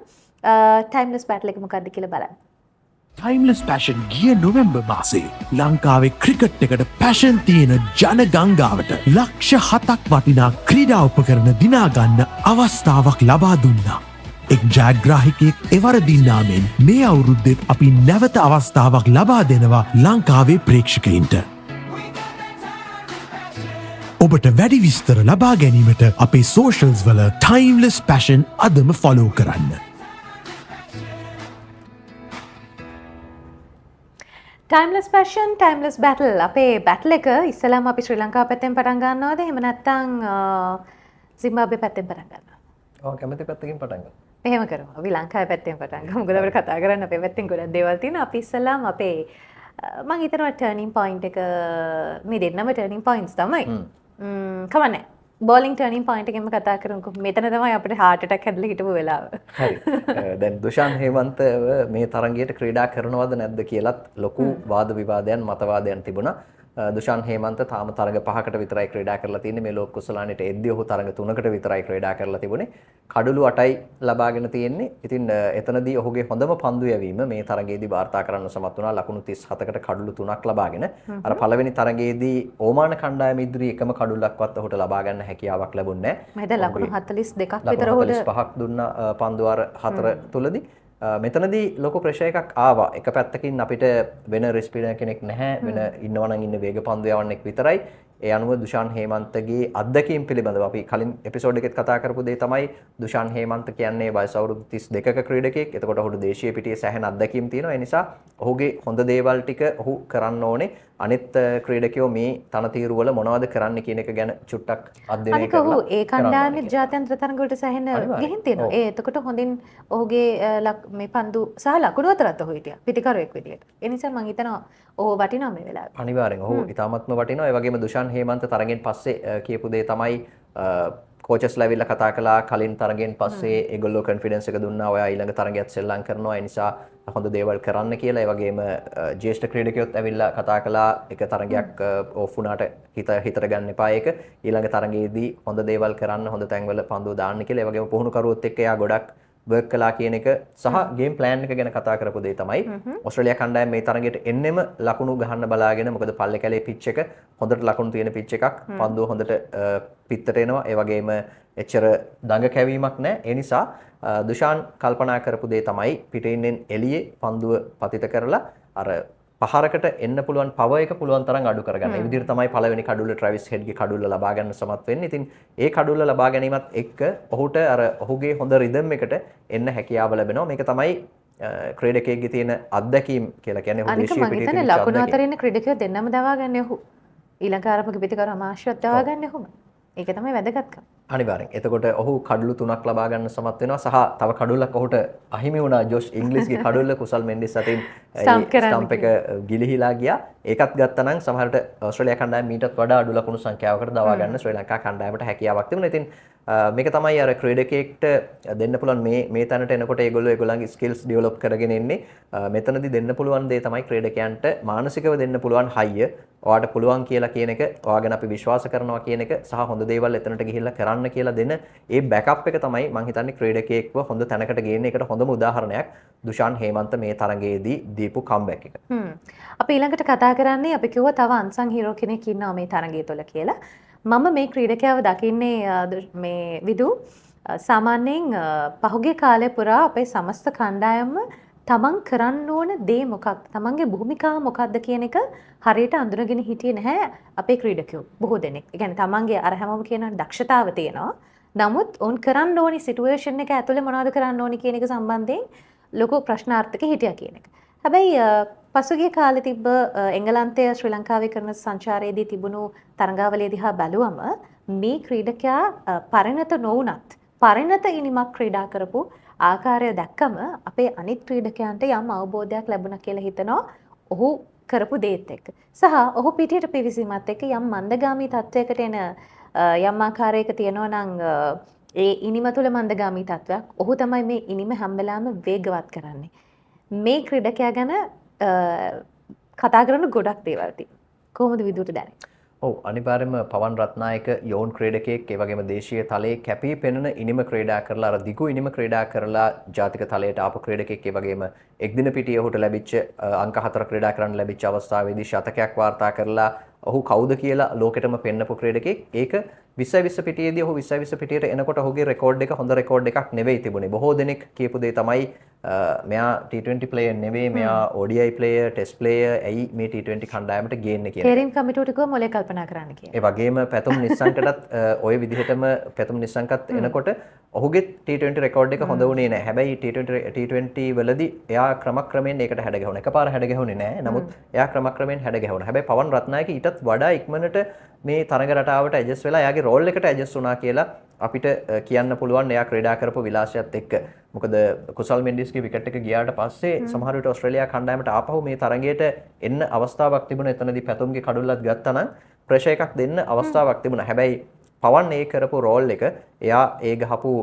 timeless battle එක මොකක්ද කියලා බලන්න. ටයිම්ලස් පැෂන් ගිය නොවැම්බර් මාසේ ලංකාවේ ක්‍රිකට් එකට පැෂන් තියෙන ජන ගංගාවට ලක්ෂ 7ක් වටිනා ක්‍රීඩා උපකරණ දිනාගන්න අවස්ථාවක් ලබා දුන්නා. එක් ජයග්‍රාහිකයෙක් එවරදින්නාමෙන් මේ අවුරුද්දෙත් අපි නැවත අවස්ථාවක් ලබා දෙනවා ලංකාවේ ප්‍රේක්ෂකයින්ට. ඔබට වැඩි විස්තර ලබා ගැනීමට අපේ සෝෂල්ස් වල ටයිම්ලස් පැෂන් අදම ෆොලෝ කරන්න. ටයිම්ලස් පැෂන් ටයිම්ලස් බැටල් අපේ බැටල් එක ඉස්සලාම අපි ශ්‍රී ලංකාව පැත්තෙන් පටන් ගන්නවද එහෙම නැත්නම් සිම්බාබ්වේ පැත්තෙන් පටන් ගන්නවද? ඔව් කැමති පැත්තකින් පටන් ගමු. එහෙම කරමු. අපි ලංකාවේ පැත්තෙන් පටන් ගමු. මොකද අපිට කතා කරන්න අපේ පැත්තෙන් ගොඩක් දේවල් තියෙනවා. අපි ඉස්සලාම අපේ මම හිතනවා ටර්නින් පොයින්ට් එක මේ දෙන්නම ටර්නින් පොයින්ට්ස් තමයි. කවන්නේ. බෝලිං ටර්නින් පොයින්ට් එකෙන්ම කතා කරමුකෝ. මෙතන තමයි අපිට heart attack හැදලා හිටපු වෙලාව. හරි. දැන් දුෂාන් හේමන්තව මේ තරගයට ක්‍රීඩා කරනවද නැද්ද කියලත් ලොකු වාද විවාදයන් මතවාදයන් තිබුණා. දුෂාන් හේමන්ත තාම තරග 5කට විතරයි ක්‍රීඩා කරලා තියෙන්නේ. මේ ලෝක කුසලානෙට එද්දී ඔහු තරග 3කට විතරයි ක්‍රීඩා කරලා තිබුණේ. කඩලු 8යි ලබාගෙන තියෙන්නේ. ඉතින් එතනදී ඔහුගේ හොඳම පන්දු යැවීම මේ තරගයේදී වාර්තා කරන්න සමත් වුණා. ලකුණු 37කට කඩලු 3ක් ලබාගෙන. අර පළවෙනි තරගයේදී ඕමාන කණ්ඩායම ඉදිරියේ එකම කඩුලක්වත් ඔහුට ලබා ගන්න හැකියාවක් ලැබුණේ නැහැ. මම හිතා ලකුණු 42ක් විතර ඔහුට 45ක් දුන්නා පන්දු වාර 4 තුලදී. මෙතනදී ලොකු ප්‍රෙෂර් එකක් ආවා. එක පැත්තකින් අපිට වෙන රිස්පිනර් කෙනෙක් නැහැ. වෙන ඉන්නවනම් ඉන්න වේග පන්දු යවන්නෙක් විතරයි. ඒ අනුව දුෂාන් හේමන්තගේ අත්දැකීම් පිළිබඳව අපි කලින් එපිසෝඩ් එකෙත් කතා කරපු දේ තමයි දුෂාන් හේමන්ත කියන්නේ වයස අවුරුදු 32ක ක්‍රීඩකයෙක්. එතකොට ඔහුට දේශීය පිටියේ සැහැණ අත්දැකීම් තියෙනවා. ඒ නිසා ඔහුගේ හොඳ දේවල් ටික ඔහු කරන්න ඕනේ. අනිත් ක්‍රීඩකයෝ මේ තනතිරු වල මොනවද කරන්න කියන එක ගැන චුට්ටක් අධ්‍යයනය කරලා. අනික ඔහු ඒ කණ්ඩායමේ ජාත්‍යන්තර තරඟ වලට සැහැණ ගිහින් තියෙනවා. ඒ එතකොට හොඳින් ඔහුගේ මේ පන්දු සහ ලකුණු අතරත් ඔහු හිටියා. පිටිකරුවෙක් විදියට. ඒ නිසා මම හිතනවා ඔහු වටිනවා මේ වෙලාවේ. අනිවාර්යෙන් ඔහු ඉතාමත්ම වටිනවා. ඒ වගේම දුෂාන් හේමන්ත තරගෙන් පස්සේ කියපු දේ තමයි කෝචස් ලැවිල්ලා කතා කළා කලින් තරගෙන් පස්සේ ඒගොල්ලෝ කොන්ෆිඩන්ස් එක දුන්නා ඔයා ඊළඟ තරගයත් සෙල්ලම් කරනවා ඒ නිසා හොඳ දේවල් කරන්න කියලා. ඒ වගේම ජ්‍යෙෂ්ඨ ක්‍රීඩකයොත් ඇවිල්ලා කතා කළා එක තරගයක් ඕෆ් වුණාට හිතට ගන්න එපා ඒක. ඊළඟ තරගයේදී හොඳ දේවල් කරන්න හොඳ තැන්වල පන්දුව දාන්න කියලා. ඒ වගේම පුහුණු කරුවොත් එක්ක එයා ගොඩක් වර්ක් කළා කියන එක සහ ගේම් ප්ලෑන් එක ගැන කතා කරපු දේ තමයි ඕස්ට්‍රේලියා කණ්ඩායම මේ තරගයට එන්නෙම ලකුණු ගහන්න බලාගෙන. මොකද පල්ලේ කැලේ පිච් එක හොඳට ලකුණු තියෙන පිච් එකක්. පන්දුව හොඳට පිටතට එනවා. ඒ වගේම එච්චර දඟ කැවීමක් නැහැ. ඒ නිසා දුෂාන් කල්පනා කරපු දේ තමයි පිටින් එළියේ පන්දුව පතිත කරලා අර පහරකට එන්න පුළුවන් පවර් එක පුළුවන් තරම් අඩු කරගන්න. ඒ විදිහට තමයි පළවෙනි කඩුල්ල ට්‍රැවිස් හෙඩ්ගේ කඩුල්ල ලබා ගන්න සමත් වෙන්නේ. ඉතින් ඒ කඩුල්ල ලබා ගැනීමත් එක්ක ඔහුට අර ඔහුගේ හොඳ රිද්ම් එකට එන්න හැකියාව ලැබෙනවා. මේක තමයි ක්‍රීඩකයෙක්ගේ තියෙන අත්දැකීම් කියලා කියන්නේ. ඔහු දේශීය පිටියේ තියෙන ලකුණු අතර ඉන්න ක්‍රීඩකයෝ දෙන්නම දවා ගන්න ඔහු. ඊළඟ ආරම්භක පිටිකරු අමාශ්‍යවත් දවා ගන්න ඔහුම. ඒක තමයි වැදගත්කම. අනිවාර්යෙන්. එතකොට ඔහු කඩලු 3ක් ලබා ගන්න සමත් වෙනවා. සහ තව කඩුල්ලක් ඔහුට අහිමි වුණා. ජොෂ් ඉංග්ලිස්ගේ කඩුල්ල කුසල් මෙන්ඩිස් අතින් ස්ටම්ප් එක ගිලිහිලා ගියා. ඒකත් ගත්තා නම් සමහරට ඕස්ට්‍රේලියා කණ්ඩායම මීටත් වඩා අඩු ලකුණු සංඛ්‍යාවකට දවා ගන්න ශ්‍රී ලංකා කණ්ඩායමට හැකියාවක් තිබුණා. ඉතින් මේක තමයි අර ක්‍රීඩකයෙක්ට දෙන්න පුළුවන් මේ තැනට එනකොට ඒගොල්ලන්ගේ ස්කිල්ස් ඩෙවලොප් කරගෙන එන්නේ. මෙතනදී දෙන්න පුළුවන් දේ තමයි ක්‍රීඩකයන්ට මානසිකව දෙන්න පුළුවන් හයිය. ඔයාට පුළුවන් කියලා කියන එක, ඔයා ගැන අපි විශ්වාස කරනවා කියන එක සහ හොඳ දේවල් එතනට ගිහිල්ලා කරන්න කියලා දෙන ඒ බෑකප් එක තමයි මම හිතන්නේ ක්‍රීඩකයෙක්ව හොඳ තැනකට ගේන්නේ. ඒකට හොඳම උදාහරණයක් දුෂාන් හේමන්ත මේ තරගයේදී දීපු කම්බැක් එක. අපි ඊළඟට කතා කරන්නේ අපි කිව්වා තව අන්සන් හීරෝ කෙනෙක් ඉන්නවා මේ තරගය තුළ කියලා. මම මේ ක්‍රීඩකයාව දකින්නේ මේ විදු සාමාන්‍යයෙන් පහුගිය කාලය පුරා අපේ සමස්ත කණ්ඩායම තමන් කරන්න ඕන දේ මොකක්ද, තමන්ගේ භූමිකාව මොකක්ද කියන එක හරියට අඳුනගෙන හිටියේ නැහැ අපේ ක්‍රීඩකයෝ බොහෝ දෙනෙක්. ඒ කියන්නේ තමන්ගේ අර හැමෝම කියන දක්ෂතාව තියෙනවා. නමුත් උන් කරන්න ඕනි සිටුේෂන් එක ඇතුලේ මොනවද කරන්න ඕනි කියන එක සම්බන්ධයෙන් ලොකු ප්‍රශ්නාර්ථක හිටියා කියන එක. හැබැයි පසුගිය කාලේ තිබ්බ එංගලන්තයේ ශ්‍රී ලංකාවේ කරන සංචාරයේදී තිබුණු තරඟාවලිය දිහා බැලුවම මේ ක්‍රීඩකයා පරිණත නොවුනත් පරිණත ඉනිමක් ක්‍රීඩා කරපු ආකාරය දැක්කම අපේ අනිත් ක්‍රීඩකයන්ට යම් අවබෝධයක් ලැබුණා කියලා හිතනවා ඔහු කරපු දේත් එක්ක. සහ ඔහු පිටියට පිවිසීමත් එක්ක යම් මන්දගාමී තත්වයකට එන යම් ආකාරයක තියෙනවා නම් ඒ ඉනිම තුළ මන්දගාමී තත්වයක් ඔහු තමයි මේ ඉනිම හැම වෙලාවෙම වේගවත් කරන්නේ. මේ ක්‍රීඩකයා ගැන කතා කරන ගොඩක් දේවල් තියෙනවා. කොහොමද විදුට දැනෙන්නේ? ඔව් අනිවාර්යයෙන්ම පවන් රත්නායක යෝන් ක්‍රීඩකයෙක් ඒ වගේම දේශීය තලයේ කැපී පෙනෙන ඉනිම ක්‍රීඩා කරලා අර දිගු ඉනිම ක්‍රීඩා කරලා ජාතික තලයට ආපු ක්‍රීඩකයෙක් ඒ වගේම එක්දින පිටියේ ඔහුට ලැබිච්ච අංක 4 ක්‍රීඩා කරන්න ලැබිච්ච අවස්ථාවේදී ශතකයක් වාර්තා කරලා ඔහු කවුද කියලා ලෝකෙටම පෙන්නපු ක්‍රීඩකයෙක්. ඒක 20 පිටියේදී ඔහු 20 පිටියට එනකොට ඔහුගේ රෙකෝඩ් එක හොඳ රෙකෝඩ් එකක් නෙවෙයි තිබුණේ. බොහෝ දෙනෙක් කියපු දේ තමයි මෙයා T20 ප්ලේයර් නෙවෙයි, මෙයා ODI ප්ලේයර්, ටෙස්ට් ප්ලේයර්. ඇයි මේ T20 කණ්ඩායමට ගේන්නේ කියලා. තේරීම් කමිටුවට කිව්ව මොලේ කල්පනා කරන්න කියලා. ඒ වගේම පැතුම් නිස්සංකටත් ওই විදිහටම පැතුම් නිස්සංකත් එනකොට ඔහුගේ T20 රෙකෝඩ් එක හොඳ වුණේ නැහැ. හැබැයි T20 වලදී එයා ක්‍රමක්‍රමයෙන් ඒකට හැඩ ගැහුණා. එකපාර හැඩ ගැහුණේ නැහැ. නමුත් එයා ක්‍රමක්‍රමයෙන් හැඩ ගැහුණා. හැබැයි පවන් රත්නායක ඊටත් වඩා ඉක්මනට මේ තරඟ රටාවට ඇඩ්ජස්ට් වෙලා එයාගේ රෝල් එකට ඇඩ්ජස්ට් වුණා කියලා අපිට කියන්න පුළුවන් එයා ක්‍රීඩා කරපු විලාසයත් එක්ක. මොකද කුසල් මෙන්ඩිස්ගේ විකට් එක ගියාට පස්සේ සමහර විට ඕස්ට්‍රේලියා කණ්ඩායමට ආපහු මේ තරඟයට එන්න අවස්ථාවක් තිබුණා. එතනදී පැතුම්ගේ කඩුල්ලත් ගත්තා නම් ප්‍රෙෂර් එකක් දෙන්න අවස්ථාවක් තිබුණා. හැබැයි පවන් ඒ කරපු රෝල් එක එයා ඒ ගහපු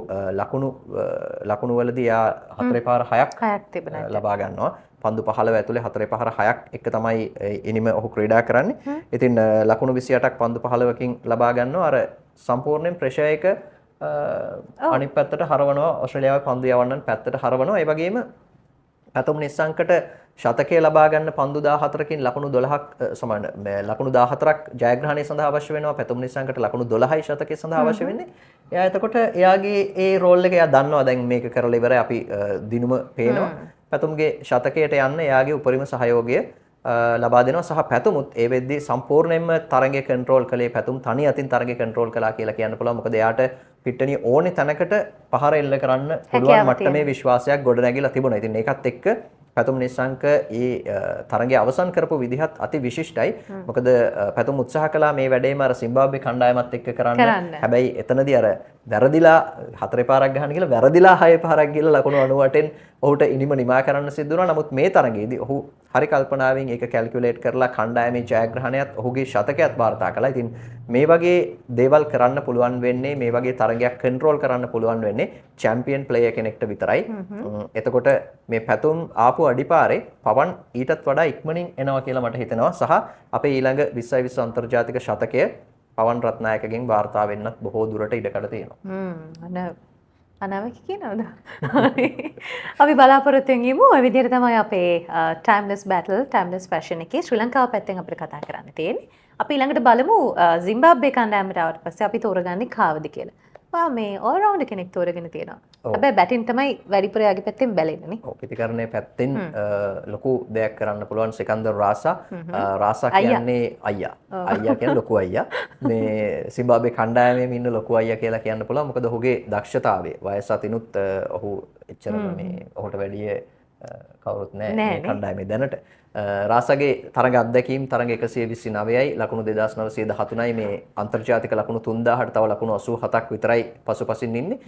ලකුණු වලදී එයා 4 පාර 6ක් තිබුණා ලබා ගන්නවා. පන්දු 15 ඇතුලේ 4 පාර 6ක් එක තමයි ඉනිම ඔහු ක්‍රීඩා කරන්නේ. ඉතින් ලකුණු 28ක් පන්දු 15කින් ලබා ගන්නවා. අර සම්පූර්ණයෙන් ප්‍රෙෂර් එක අනිත් පැත්තට හරවනවා. ඕස්ට්‍රේලියාවේ පන්දු යවන්නන් පැත්තට හරවනවා. ඒ වගේම පැතුම් නිස්සංකට ශතකය ලබා ගන්න පන්දු 14කින් ලකුණු 12ක් සමාන ලකුණු 14ක් ජයග්‍රහණය සඳහා අවශ්‍ය වෙනවා. පැතුම් නිස්සංකට ලකුණු 12යි ශතකය සඳහා අවශ්‍ය වෙන්නේ. එයා එතකොට එයාගේ ඒ රෝල් එක එයා දන්නවා දැන් මේක කරලා ඉවරයි අපි දිනුම පේනවා. පැතුම්ගේ ශතකයට යන්න එයාගේ උපරිම සහයෝගය ලබා දෙනවා. සහ පැතුමුත් ඒ වෙද්දී සම්පූර්ණයෙන්ම තරඟය කන්ට්‍රෝල් කළේ පැතුම් තනි අතින් තරඟය කන්ට්‍රෝල් කළා කියලා කියන්න පුළුවන්. මොකද එයාට පිට්ටනිය ඕනේ තැනකට පහර එල්ල කරන්න පුළුවන් මට්ටමේ විශ්වාසයක් ගොඩනැගිලා තිබුණා. ඉතින් ඒකත් එක්ක පැතුම් නිස්සංක ඒ තරඟය අවසන් කරපු විදිහත් අති විශිෂ්ටයි. මොකද පැතුම් උත්සාහ කළා මේ වැඩේම අර සිම්බාබ්වේ කණ්ඩායමත් එක්ක කරන්න. හැබැයි එතනදී අර වැරදිලා 4 පාරක් ගහන්න කියලා වැරදිලා 6 පාරක් ගිහලා ලකුණු 98න් ඔහුට ඉනිම නිමා කරන්න සිද්ධ වුණා. නමුත් මේ තරඟයේදී ඔහු හරි කල්පනාවෙන් ඒක කැල්කියුලේට් කරලා කණ්ඩායමේ ජයග්‍රහණයත් ඔහුගේ ශතකයත් වාර්තා කළා. ඉතින් මේ වගේ දේවල් කරන්න පුළුවන් වෙන්නේ, මේ වගේ තරගයක් කන්ට්‍රෝල් කරන්න පුළුවන් වෙන්නේ චැම්පියන් ප්ලේයර් කෙනෙක්ට විතරයි. එතකොට මේ පැතුම් ආපු අඩිපාරේ පවන් ඊටත් වඩා ඉක්මනින් එනවා කියලා මට හිතෙනවා. සහ අපේ ඊළඟ 2020 අන්තර්ජාතික ශතකය පවන් රත්නායකගෙන් වාර්තා වෙන්නත් බොහෝ දුරට ඉඩකඩ තියෙනවා. අනාවක කියනවද? අපි බලාපොරොත්තු වෙමු. ඔය විදිහට තමයි අපේ ටයිම්ලස් බැටල් ටයිම්ලස් ෆැෂන් එකේ ශ්‍රී ලංකාව පැත්තෙන් අපිට කතා කරන්න තියෙන්නේ. අපි ඊළඟට බලමු සිම්බාබ්වේ කණ්ඩායමට ආවට පස්සේ අපි තෝරගන්නේ කාවද කියලා. මේ ඕල් රවුන්ඩර් කෙනෙක් තෝරගෙන තියෙනවා. හැබැයි බැටින් තමයි වැඩිපුර යාගේ පැත්තෙන් බැලෙන්නේ නේ. ඔව් පිටිකරණයේ පැත්තෙන් ලොකු දෙයක් කරන්න පුළුවන් සිකන්දර් රාසා. රාසා කියන්නේ අයියා. අයියා කියන්නේ ලොකු අයියා. මේ සිම්බාබ්වේ කණ්ඩායමේ ඉන්න ලොකු අයියා කියලා කියන්න පුළුවන්. මොකද ඔහුගේ දක්ෂතාවය වයස අතිනුත් ඔහු එච්චර මේ ඔහුට වැඩිය කවුරුත් නැහැ මේ කණ්ඩායමේ දැනට. රාසගේ තරඟ අත්දැකීම් තරඟ 129යි ලකුණු 2913යි මේ අන්තර්ජාතික ලකුණු 3000ට තව ලකුණු 87ක් විතරයි පසුපසින් ඉන්නේ.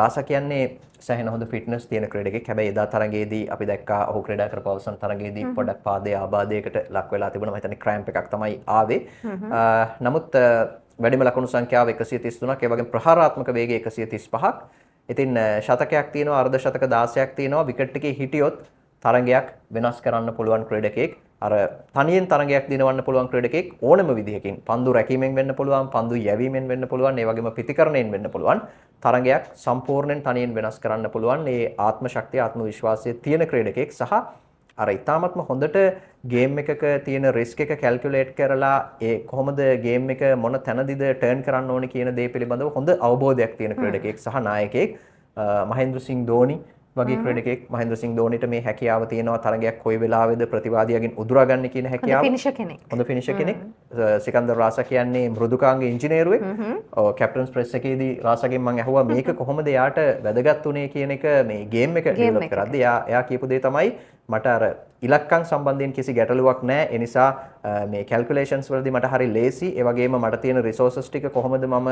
රාසා කියන්නේ සෑහෙන හොඳ ෆිට්නස් තියෙන ක්‍රීඩකෙක්. හැබැයි එදා තරඟයේදී අපි දැක්කා ඔහු ක්‍රීඩා කරපු අවසන් තරඟයේදී පොඩක් පාදයේ ආබාධයකට ලක් වෙලා තිබුණා. මම හිතන්නේ ක්‍රෑම්ප් එකක් තමයි ආවේ. නමුත් වැඩිම ලකුණු සංඛ්‍යාව 133ක්, ඒ වගේම ප්‍රහාරාත්මක වේගය 135ක්. ඉතින් ශතකයක් තියෙනවා, අර්ධ ශතක 16ක් තියෙනවා. විකට් එකේ හිටියොත් තරඟයක් වෙනස් කරන්න පුළුවන් ක්‍රීඩකෙක්. අර තනියෙන් තරඟයක් දිනවන්න පුළුවන් ක්‍රීඩකෙක් ඕනම විදිහකින් පන්දු රැකීමෙන් වෙන්න පුළුවන්, පන්දු යැවීමෙන් වෙන්න පුළුවන්, ඒ වගේම ප්‍රතිකරණයෙන් වෙන්න පුළුවන්. තරඟයක් සම්පූර්ණයෙන් තනියෙන් වෙනස් කරන්න පුළුවන්. මේ ආත්ම ශක්තිය, ආත්ම විශ්වාසය තියෙන ක්‍රීඩකෙක් සහ අර ඉතාමත්ම හොඳට ගේම් එකක තියෙන රිස්ක් එක කැල්කියුලේට් කරලා ඒ කොහොමද ගේම් එක මොන තැනදීද ටර්න් කරන්න ඕනේ කියන දේ පිළිබඳව හොඳ අවබෝධයක් තියෙන ක්‍රීඩකෙක් සහ නායකයෙක්. මහේන්ද්‍ර සිං ධෝනි වගේ ක්‍රීඩකෙක්. මහේන්ද්‍ර සිං ධෝනිට මේ හැකියාව තියෙනවා තරගයක් කොයි වෙලාවෙද ප්‍රතිවාදියාගෙන් උදුරා ගන්න කියන හැකියාව. හොඳ ෆිනිෂර් කෙනෙක්. සිකන්දර් රාසා කියන්නේ මෘදුකාංග ඉංජිනේරුවෙක්. කැප්ටන්ස් ප්‍රෙස් එකේදී රාසාගෙන් මම ඇහුවා මේක කොහොමද යාට වැදගත් උනේ කියන එක මේ ගේම් එක ඩෙවලොප් කරද්දී. එයා කියපු දේ තමයි මට අර ඉලක්කම් සම්බන්ධයෙන් කිසි ගැටලුවක් නැහැ. ඒ නිසා මේ කැල්කියුලේෂන්ස් වලදී මට හරි ලේසි. ඒ වගේම මට තියෙන රිසෝසස් ටික කොහොමද මම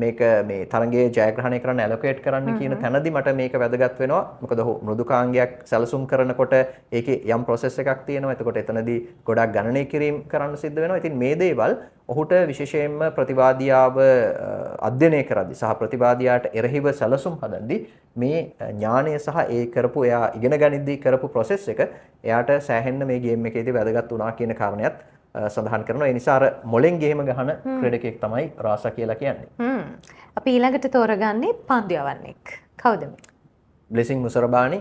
මේක මේ තරගයේ ජයග්‍රහණය කරන්න ඇලොකේට් කරන්න කියන තැනදී මට මේක වැදගත් වෙනවා. මොකද ඔහු මෘදුකාංගයක් සැලසුම් කරනකොට ඒකේ යම් ප්‍රොසෙස් එකක් තියෙනවා. එතකොට එතනදී ගොඩක් ගණනය කිරීම කරන්න සිද්ධ වෙනවා. ඉතින් මේ දේවල් ඔහුට විශේෂයෙන්ම ප්‍රතිවාදියාව අධ්‍යයනය කරද්දී සහ ප්‍රතිවාදියාට එරෙහිව සැලසුම් හදද්දී මේ ඥානය සහ ඒ කරපු එයා ඉගෙන ගනිද්දී කරපු ප්‍රොසෙස් එක එයාට සෑහෙන්න මේ ගේම් එකේදී වැදගත් වුණා කියන කාරණයක් සඳහන් කරනවා. ඒ නිසා අර මොලෙන් ගෙහෙම ගහන ක්‍රීඩකයෙක් තමයි රාසා කියලා කියන්නේ. අපි ඊළඟට තෝරගන්නේ පන්දු යවන්නෙක්. කවුද මේ? බ්ලෙසිං මුසරබානි.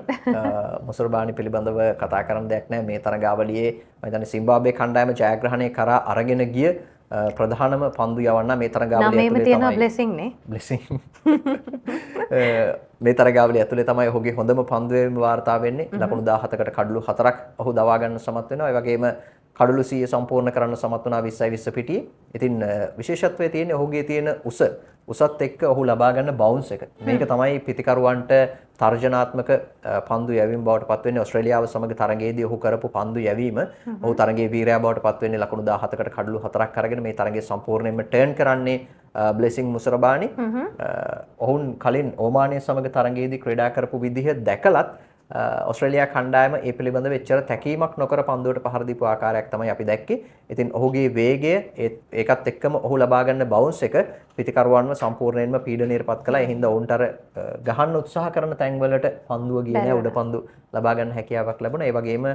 මුසරබානි පිළිබඳව කතා කරන්න දෙයක් නැහැ. මේ තරගාවලියේ මම හිතන්නේ සිම්බාබ්වේ කණ්ඩායම ජයග්‍රහණය කරා අරගෙන ගිය ප්‍රධානම පන්දු යවන්න මේ තරගාවලිය ඇතුලේ තමයි බ්ලෙසිං නේ. බ්ලෙසිං මේ තරගාවලිය ඇතුලේ තමයි ඔහුගේ හොඳම පන්දුවේම වාර්තා වෙන්නේ. ලකුණු 17කට කඩලු 4ක් ඔහු දවා ගන්න සමත් වෙනවා. ඒ වගේම කඩලු 100 සම්පූර්ණ කරන්න සමත් වුණා 20 පිටියේ. ඉතින් විශේෂත්වය තියෙන්නේ ඔහුගේ තියෙන උසත් එක්ක ඔහු ලබා ගන්න බවුන්ස් එක. මේක තමයි පිතිකරුවන්ට තර්ජනාත්මක පන්දු යැවීම බවට පත් වෙන්නේ. ඕස්ට්‍රේලියාව සමග තරගයේදී ඔහු කරපු පන්දු යැවීම ඔහු තරගයේ වීරයා බවට පත් වෙන්නේ ලකුණු 17කට කඩලු 4ක් අරගෙන මේ තරගය සම්පූර්ණයෙන්ම ටර්න් කරන්නේ බ්ලෙසිං මුසරබානි. ඔවුන් කලින් ඕමානය සමග තරගයේදී ක්‍රීඩා කරපු විදිහ දැකලත් ඔස්ට්‍රේලියා කණ්ඩායම ඒ පිළිබඳව එච්චර තැකීමක් නොකර පන්දුවට පහර දීපු ආකාරයක් තමයි අපි දැක්කේ. ඉතින් ඔහුගේ වේගය ඒකත් එක්කම ඔහු ලබා ගන්න බවුන්ස් එක පිටිකරුවන්ව සම්පූර්ණයෙන්ම පීඩනයටපත් කළා. ඒ හින්දා ඔවුන්ට අර ගහන්න උත්සාහ කරන තැන්වලට පන්දුව ගියේ නැහැ. උඩ පන්දු ලබා ගන්න හැකියාවක් ලැබුණා. ඒ වගේම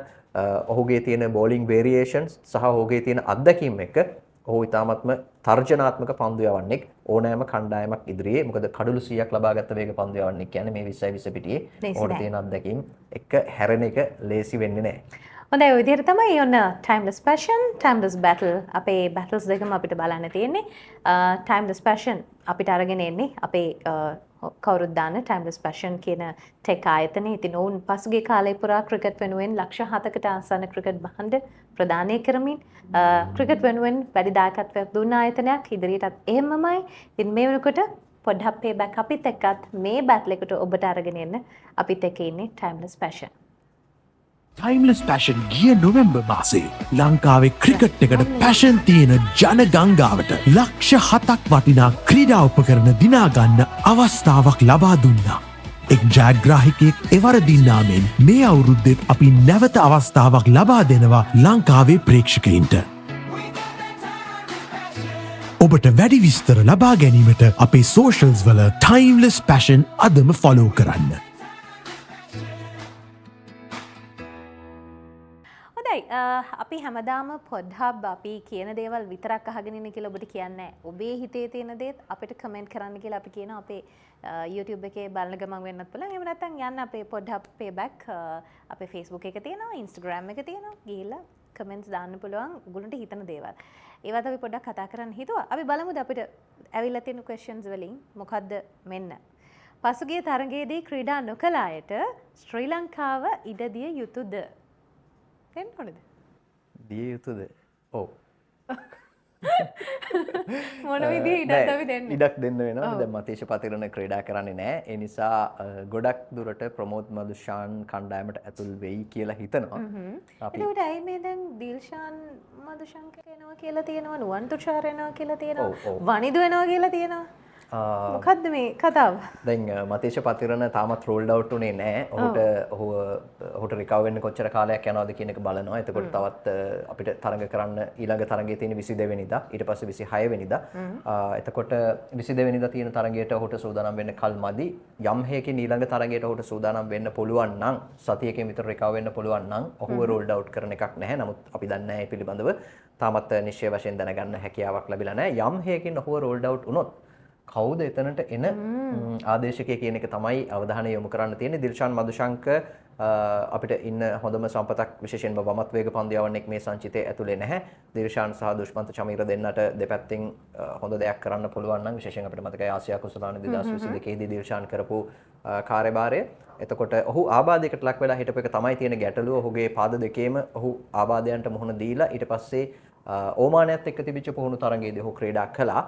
ඔහුගේ තියෙන බෝලිං වේරියේෂන්ස් සහ ඔහුගේ තියෙන අත්දැකීම් එක්ක ඔහු ඉතාමත්ම තර්ජනාත්මක පන්දු යවන්නෙක් ඕනෑම කණ්ඩායමක් ඉදිරියේ. මොකද කඩලු 100ක් ලබාගත්ත වේග පන්දු යවන්නෙක් කියන්නේ මේ 20 පිටියේ ඔහුට තියෙන අත්දැකීම් එක්ක හැරෙන එක ලේසි වෙන්නේ නැහැ. හොඳයි ඔය විදිහට තමයි ඔන්න timeless passion timeless battle අපේ battles දෙකම අපිට බලන්න තියෙන්නේ. timeless passion අපිට අරගෙන එන්නේ අපේ කවුරුත් දාන timeless passion කියන ටෙක් ආයතනයේ. ඉතින් ඔවුන් පසුගිය කාලය පුරා ක්‍රිකට් වෙනුවෙන් ලක්ෂ 7කට ආසන්න ක්‍රිකට් භාණ්ඩ ප්‍රදානය කරමින් ක්‍රිකට් වෙනුවෙන් වැඩි දායකත්වයක් දුන්න ආයතනයක්. ඉදිරියටත් එහෙමමයි. ඉතින් මේ වෙනකොට පොඩ්ඩක් payback අපිත් එක්කත් මේ බැටල් එකට ඔබට අරගෙන එන්න අපිත් එක්ක ඉන්නේ timeless passion. ටයිම්ලස් පැෂන් ගිය නොවැම්බර් මාසේ ලංකාවේ ක්‍රිකට් එකට පැෂන් තියෙන ජන ගංගාවට ලක්ෂ 7ක් වටිනා ක්‍රීඩා උපකරණ දිනාගන්න අවස්ථාවක් ලබා දුන්නා. එක් ජයග්‍රාහිකයෙක් එවරදින්නාමෙන් මේ අවුරුද්දෙත් අපි නැවත අවස්ථාවක් ලබා දෙනවා ලංකාවේ ප්‍රේක්ෂකයින්ට. ඔබට වැඩි විස්තර ලබා ගැනීමට අපේ සෝෂල්ස් වල ටයිම්ලස් පැෂන් අදම ෆොලෝ කරන්න. අපි හැමදාම පොඩ්හබ් අපි කියන දේවල් විතරක් අහගෙන ඉන්න කියලා ඔබට කියන්නේ නැහැ. ඔබේ හිතේ තියෙන දේත් අපිට කමෙන්ට් කරන්න කියලා අපි කියනවා. අපේ YouTube එකේ බලන ගමන් වෙන්නත් පුළුවන්. එහෙම නැත්නම් යන්න අපේ පොඩ්හබ් payback අපේ Facebook එක තියෙනවා, Instagram එක තියෙනවා. ගිහිල්ලා කමෙන්ට්ස් දාන්න පුළුවන්. ඔයගොල්ලන්ට හිතන දේවල්. ඒවත් අපි පොඩ්ඩක් කතා කරන්න හිතුවා. අපි බලමුද අපිට ඇවිල්ලා තියෙන questions වලින් මොකද්ද මෙන්න. පසුගිය තරගයේදී ක්‍රීඩා නොකළ අයට ශ්‍රී ලංකාව ඉඩ දිය යුතුද? දෙන්න ඕනද? දිය යුතුද? ඔව්. මොන විදිහේ ඉඩක්ද අපි දෙන්නේ? ඉඩක් දෙන්න වෙනවා. දැන් මතීෂ පතිරණ ක්‍රීඩා කරන්නේ නැහැ. ඒ නිසා ගොඩක් දුරට ප්‍රමෝද් මදුෂාන් කණ්ඩායමට ඇතුල් වෙයි කියලා හිතනවා. ඒකට ඇයි මේ දැන් දිල්ෂාන් මදුෂාන් එනවා කියලා තියෙනවා, නුවන් තුෂාර එනවා කියලා තියෙනවා, වනිදු එනවා කියලා තියෙනවා. මොකද්ද මේ කතාව? දැන් මතීෂ පතිරණ තාමත් රෝල්ඩ් අවුට් උනේ නැහැ. ඔහුට රිකවර් වෙන්න කොච්චර කාලයක් යනවද කියන එක බලනවා. එතකොට තවත් අපිට තරඟ කරන්න ඊළඟ තරඟයේ තියෙන 22 වෙනිදා, ඊට පස්සේ 26 වෙනිදා. එතකොට 22 වෙනිදා තියෙන තරඟයට ඔහුට සූදානම් වෙන්න කල් මදි. යම් හේකින් ඊළඟ තරඟයට ඔහුට සූදානම් වෙන්න පුළුවන් නම්, සතියකින් විතර රිකවර් වෙන්න පුළුවන් නම් ඔහුව රෝල්ඩ් අවුට් කරන එකක් නැහැ. නමුත් අපි දන්නේ නැහැ මේ පිළිබඳව තාමත් නිශ්චය වශයෙන් දැනගන්න හැකියාවක් ලැබිලා නැහැ. යම් හේකින් ඔහුව රෝල්ඩ් අවුට් වුණොත් කවුද එතනට එන ආදේශකය කියන එක තමයි අවධානය යොමු කරන්න තියෙන්නේ. දිල්ෂාන් මදුශංක අපිට ඉන්න හොඳම සම්පතක්, විශේෂයෙන්ම වමත් වේග පන්දු යවන්නෙක් මේ සංචිතයේ ඇතුලේ නැහැ. දිල්ෂාන් සහ දුෂ්මන්ත චමීර දෙන්නට දෙපැත්තෙන් හොඳ දෙයක් කරන්න පුළුවන් නම්, විශේෂයෙන් අපිට මතකයි ආසියා කුසලාන 2022 දී දිල්ෂාන් කරපු කාර්යභාරය. එතකොට ඔහු ආබාධයකට ලක් වෙලා හිටපු එක තමයි තියෙන ගැටලුව. ඔහුගේ පාද දෙකේම ඔහු ආබාධයන්ට මුහුණ දීලා ඊට පස්සේ ඕමානයත් එක්ක තිබිච්ච පුහුණු තරඟයේදී ඔහු ක්‍රීඩා කළා.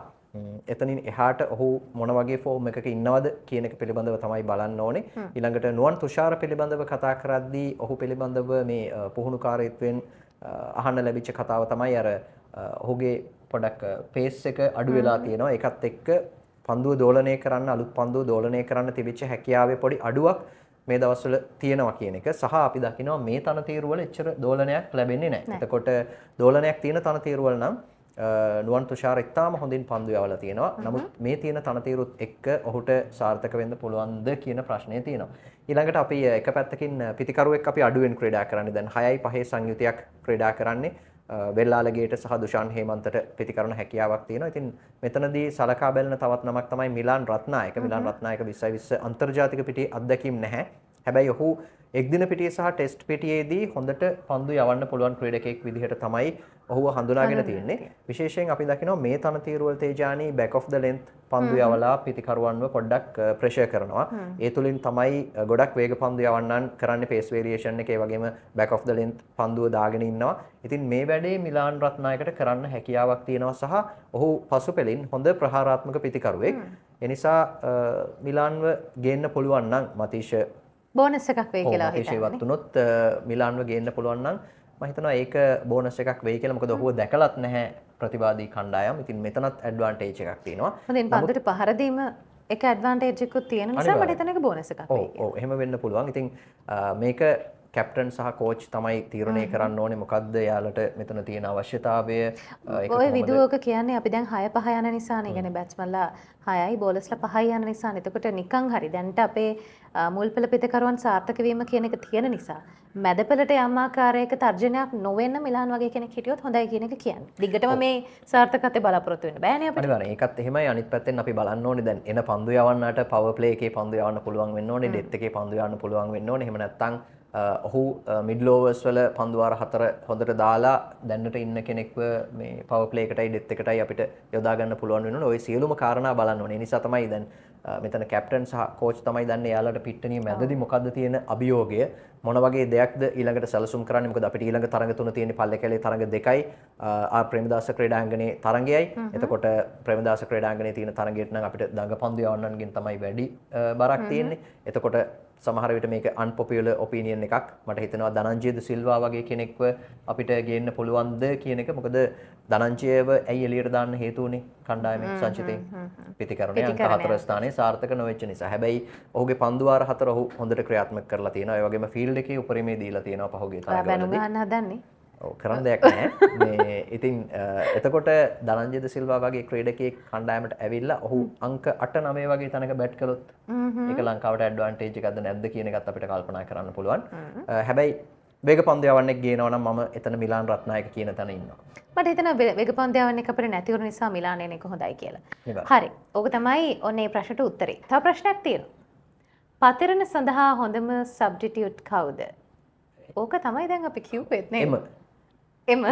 එතනින් එහාට ඔහු මොන වගේ ෆෝම් එකක ඉන්නවද කියන එක පිළිබඳව තමයි බලන්න ඕනේ. ඊළඟට නුවන් තුෂාර පිළිබඳව කතා කරද්දී ඔහු පිළිබඳව මේ පුහුණුකාරීත්වයෙන් අහන්න ලැබිච්ච කතාව තමයි අර ඔහුගේ පොඩක් පේස් එක අඩු වෙලා තියෙනවා. ඒකත් එක්ක පන්දුව දෝලනය කරන්න, අලුත් පන්දුව දෝලනය කරන්න තිබිච්ච හැකියාවේ පොඩි අඩුවක් මේ දවස්වල තියෙනවා කියන එක. සහ අපි දකිනවා මේ තනතිරු වල එච්චර දෝලනයක් ලැබෙන්නේ නැහැ. එතකොට දෝලනයක් තියෙන තනතිරු වල නම් නුවන් තුෂාර ඉතාම හොඳින් පන්දු යවලා තියෙනවා. නමුත් මේ තියෙන තනතිරුත් එක්ක ඔහුට සාර්ථක වෙන්න පුළුවන්ද කියන ප්‍රශ්නය තියෙනවා. ඊළඟට අපි එක පැත්තකින් පිතිකරුවෙක් අපි අඩුවෙන් ක්‍රීඩා කරන්නේ. දැන් 6-5 සංයුතියක් ක්‍රීඩා කරන්නේ. වෙල්ලාලගේට සහ දුෂාන් හේමන්තට පිතිකරන හැකියාවක් තියෙනවා. ඉතින් මෙතනදී සලකා බැලන තවත් නමක් තමයි මිලාන් රත්නායක. මිලාන් රත්නායක 2020 අන්තර්ජාතික පිටියේ අත්දැකීම් නැහැ. හැබැයි ඔහු එක්දින පිටියේ සහ ටෙස්ට් පිටියේදී හොඳට පන්දු යවන්න පුළුවන් ක්‍රීඩකයෙක් විදිහට තමයි ඔහුව හඳුනාගෙන තියෙන්නේ. විශේෂයෙන් අපි දකිනවා මේ තනතිරුවල තේජානි back of the length පන්දු යවලා පිතිකරුවන්ව පොඩ්ඩක් ප්‍රෙෂර් කරනවා. ඒ තුලින් තමයි ගොඩක් වේග පන්දු යවන්නන් කරන්නේ pace variation එක. ඒ වගේම back of the length පන්දුව දාගෙන ඉන්නවා. ඉතින් මේ වැඩේ මිලාන් රත්නායකට කරන්න හැකියාවක් තියෙනවා සහ ඔහු පසුපෙලින් හොඳ ප්‍රහාරාත්මක පිතිකරුවෙක්. ඒ නිසා මිලාන්ව ගේන්න පුළුවන් නම් මතීෂ බෝනස් එකක් වෙයි කියලා හිතනවා. වුණොත් මිලාන්ව ගේන්න පුළුවන් නම් මම හිතනවා ඒක බෝනස් එකක් වෙයි කියලා. මොකද ඔහුව දැකලත් නැහැ ප්‍රතිවාදී කණ්ඩායම්. ඉතින් මෙතනත් ඇඩ්වාන්ටේජ් එකක් තියෙනවා. හොඳින් පන්දුට පහර දීම එක ඇඩ්වාන්ටේජ් එකක් තියෙන නිසා මට හිතන එක බෝනස් එකක් වෙයි. ඔව් එහෙම වෙන්න පුළුවන්. ඉතින් මේක කැප්ටන් සහ කෝච් තමයි තීරණය කරන්න ඕනේ මොකද්ද යාලට මෙතන තියෙන අවශ්‍යතාවය. ඔය විදුවක කියන්නේ අපි දැන් 6-5 යන නිසානේ. කියන්නේ බැට්ස්මන්ලා 6යි බෝලර්ස්ලා 5යි යන නිසානේ. එතකොට නිකන් හරි දැන්ට අපේ මුල් පෙළ පිටකරුවන් සාර්ථක වීම කියන එක තියෙන නිසා මැද පෙළට යම් ආකාරයක තර්ජනයක් නොවෙන්න මිලාන් වගේ කෙනෙක් හිටියොත් හොඳයි කියන එක කියන්නේ. දිගටම මේ සාර්ථකත්වය බලාපොරොත්තු වෙන්න බෑනේ අපිට. අනිවාර්යෙන් ඒකත් එහෙමයි. අනිත් පැත්තෙන් අපි බලන්න ඕනේ දැන් එන පන්දු යවන්නට පවර් ප්ලේ එකේ පන්දු යවන්න පුළුවන් වෙන්න ඕනේ. ඩෙත් එකේ පන්දු යවන්න පුළුවන් වෙන්න ඕනේ. එහෙම නැත්නම් ඔහු මිඩ් ලෝවර්ස් වල පන්දුවාර 4 හොඳට දාලා දැන්නට ඉන්න කෙනෙක්ව මේ පවර් ප්ලේ එකටයි ඩෙත් එකටයි අපිට යොදා ගන්න පුළුවන් වෙනවා. ඔය සියලුම කාරණා බලන්න ඕනේ. ඒ නිසා තමයි දැන් මෙතන කැප්ටන් සහ කෝච් තමයි දන්නේ යාළුවට පිට්ටනිය මැදදී මොකද්ද තියෙන අභියෝගය මොන වගේ දෙයක්ද ඊළඟට සැලසුම් කරන්නේ. මොකද අපිට ඊළඟ තරඟ තුන තියෙන්නේ පල්ලෙකැලේ තරඟ දෙකයි ප්‍රේමදාස ක්‍රීඩාංගණයේ තරඟයයි. එතකොට ප්‍රේමදාස ක්‍රීඩාංගණයේ තියෙන තරඟයට නම් අපිට දඟපන්දු යවන්නන්ගෙන් තමයි වැඩි බරක් තියෙන්නේ. එතකොට සමහර විට මේක අන්පොපියුලර් ඔපිනියන් එකක්. මට හිතෙනවා ධනංජය ද සිල්වා වගේ කෙනෙක්ව අපිට ගේන්න පුළුවන්ද කියන එක. මොකද ධනංජයව ඇයි එළියට දාන්න හේතු වුනේ කණ්ඩායමේ සංචිතේ පිටිකරණයේ අංක 4 ස්ථානයේ සාර්ථක නොවෙච්ච නිසා. හැබැයි ඔහුගේ පන්දු වාර 4 ඔහු හොඳට ක්‍රියාත්මක කරලා තියෙනවා. ඒ වගේම ෆීල්ඩ් එකේ උපරිමයේ දීලා තියෙනවා පහුගිය තරගවලදී. බැනුම් ගන්න හදන්නේ. ඔව් කරන්න දෙයක් නැහැ. මේ ඉතින් එතකොට ධනංජය ද සිල්වා වගේ ක්‍රීඩකයෙක් කණ්ඩායමට ඇවිල්ලා ඔහු අංක 8 9 වගේ තැනක බැට් කළොත් ඒක ලංකාවට ඇඩ්වාන්ටේජ් එකක්ද නැද්ද කියන එකත් අපිට කල්පනා කරන්න පුළුවන්. හැබැයි වේග පන්දු යවන්නෙක් ගේනවා නම් මම එතන මිලාන් රත්නායක කියන තැන ඉන්නවා. මට හිතෙනවා වේග පන්දු යවන්නෙක් අපිට නැති වුන නිසා මිලාන් එන එක හොඳයි කියලා. හරි. ඕක තමයි ඔන්නේ ප්‍රශ්නට උත්තරේ. තව ප්‍රශ්නයක් තියෙනවා. පතිරණ සඳහා හොඳම සබ්ස්ටිටියුට් කවුද? ඕක තමයි දැන් අපි කිව්වෙත් නේද? එම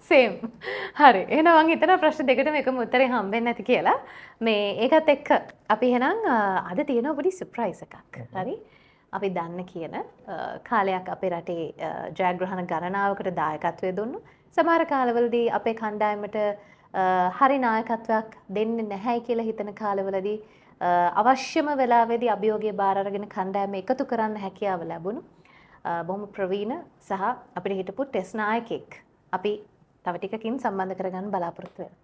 සේම්. හරි. එහෙනම් මම හිතනවා ප්‍රශ්න දෙකටම එකම උත්තරේ හම්බෙන්නේ නැති කියලා. මේ ඒකත් එක්ක අපි එහෙනම් අද තියෙන පොඩි සර්ප්‍රයිස් එකක්. හරි. අපි දන්න කියන කාලයක් අපේ රටේ ජයග්‍රහණ ගණනාවකට දායකත්වය දුන්නු. සමහර කාලවලදී අපේ කණ්ඩායමට හරි නායකත්වයක් දෙන්නේ නැහැයි කියලා හිතන කාලවලදී අවශ්‍යම වෙලාවෙදී අභියෝගය බාර අරගෙන කණ්ඩායම එකතු කරන්න හැකියාව ලැබුණු බොහොම ප්‍රවීණ සහ අපිට හිටපු ටෙස්ට් නායකයෙක් අපි තව ටිකකින් සම්බන්ධ කරගන්න බලාපොරොත්තු වෙනවා.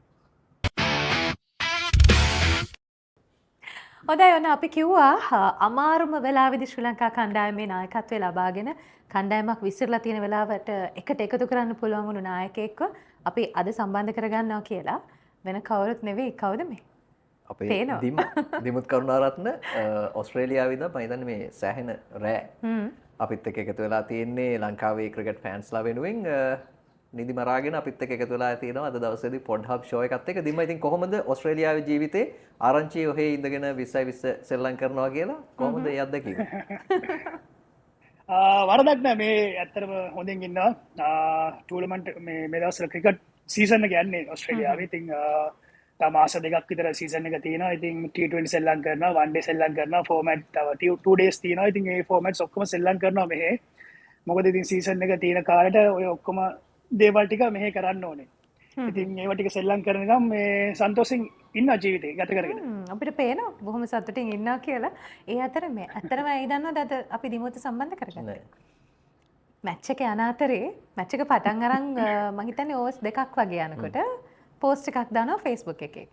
හොඳයි ඔන්න අපි කිව්වා අමාරුම වෙලාවේදී ශ්‍රී ලංකා කණ්ඩායමේ නායකත්වය ලබාගෙන කණ්ඩායමක් විසිරලා තියෙන වෙලාවට එකට එකතු කරන්න පුළුවන් වුණු නායකයෙක්ව අපි අද සම්බන්ධ කරගන්නවා කියලා. වෙන කවුරුත් නෙවෙයි. කවුද මේ? අපේ දිමුත් කරුණාරත්න ඕස්ට්‍රේලියාවේ ඉඳන් මම හිතන්නේ මේ සෑහෙන රෑ අපිත් එක්ක එකතු වෙලා තියෙන්නේ ලංකාවේ ක්‍රිකට් ෆෑන්ස්ලා වෙනුවෙන් නිදි මරාගෙන අපිත් එක්ක එකතු වෙලා තියෙනවා අද දවසේදී පොඩ් හබ් ෂෝ එකත් එක්ක. දිම්ම ඉතින් කොහොමද ඕස්ට්‍රේලියාවේ ජීවිතේ ආරංචි ඔහේ ඉඳගෙන 20 සෙල්ලම් කරනවා කියලා කොහොමද ඒ අත්දැකීම? වරදක් නෑ මේ ඇත්තටම හොඳින් ඉන්නවා. ටූර්නමන්ට් මේ දවස්වල ක්‍රිකට් සීසන් එක යන්නේ ඕස්ට්‍රේලියාවේ. ඉතින් තව මාස දෙකක් විතර සීසන් එක තියෙනවා. ඉතින් T20 සෙල්ලම් කරනවා, one day සෙල්ලම් කරනවා, ෆෝමැට් තව 2 days තියෙනවා. ඉතින් මේ ෆෝමැට්ස් ඔක්කොම සෙල්ලම් කරනවා මෙහෙ. මොකද ඉතින් සීසන් එක තියෙන කාලෙට ඔය ඔක්කොම දේවල් ටික මෙහෙ කරන්න ඕනේ. ඉතින් ඒවා ටික සෙල්ලම් කරනකම් මේ සන්තෝෂෙන් ඉන්න ජීවිතේ ගත කරගෙන. අපිට පේනවා බොහොම සතුටින් ඉන්නවා කියලා. ඒ අතර මේ ඇත්තටම ඇයි දන්නවද අද අපි දිමුත් සම්බන්ධ කරගත්තා. මැච් එක යන අතරේ මැච් එක පටන් අරන් මම හිතන්නේ ඕවර්ස් දෙකක් වගේ යනකොට පෝස්ට් එකක් දානවා Facebook එකේ.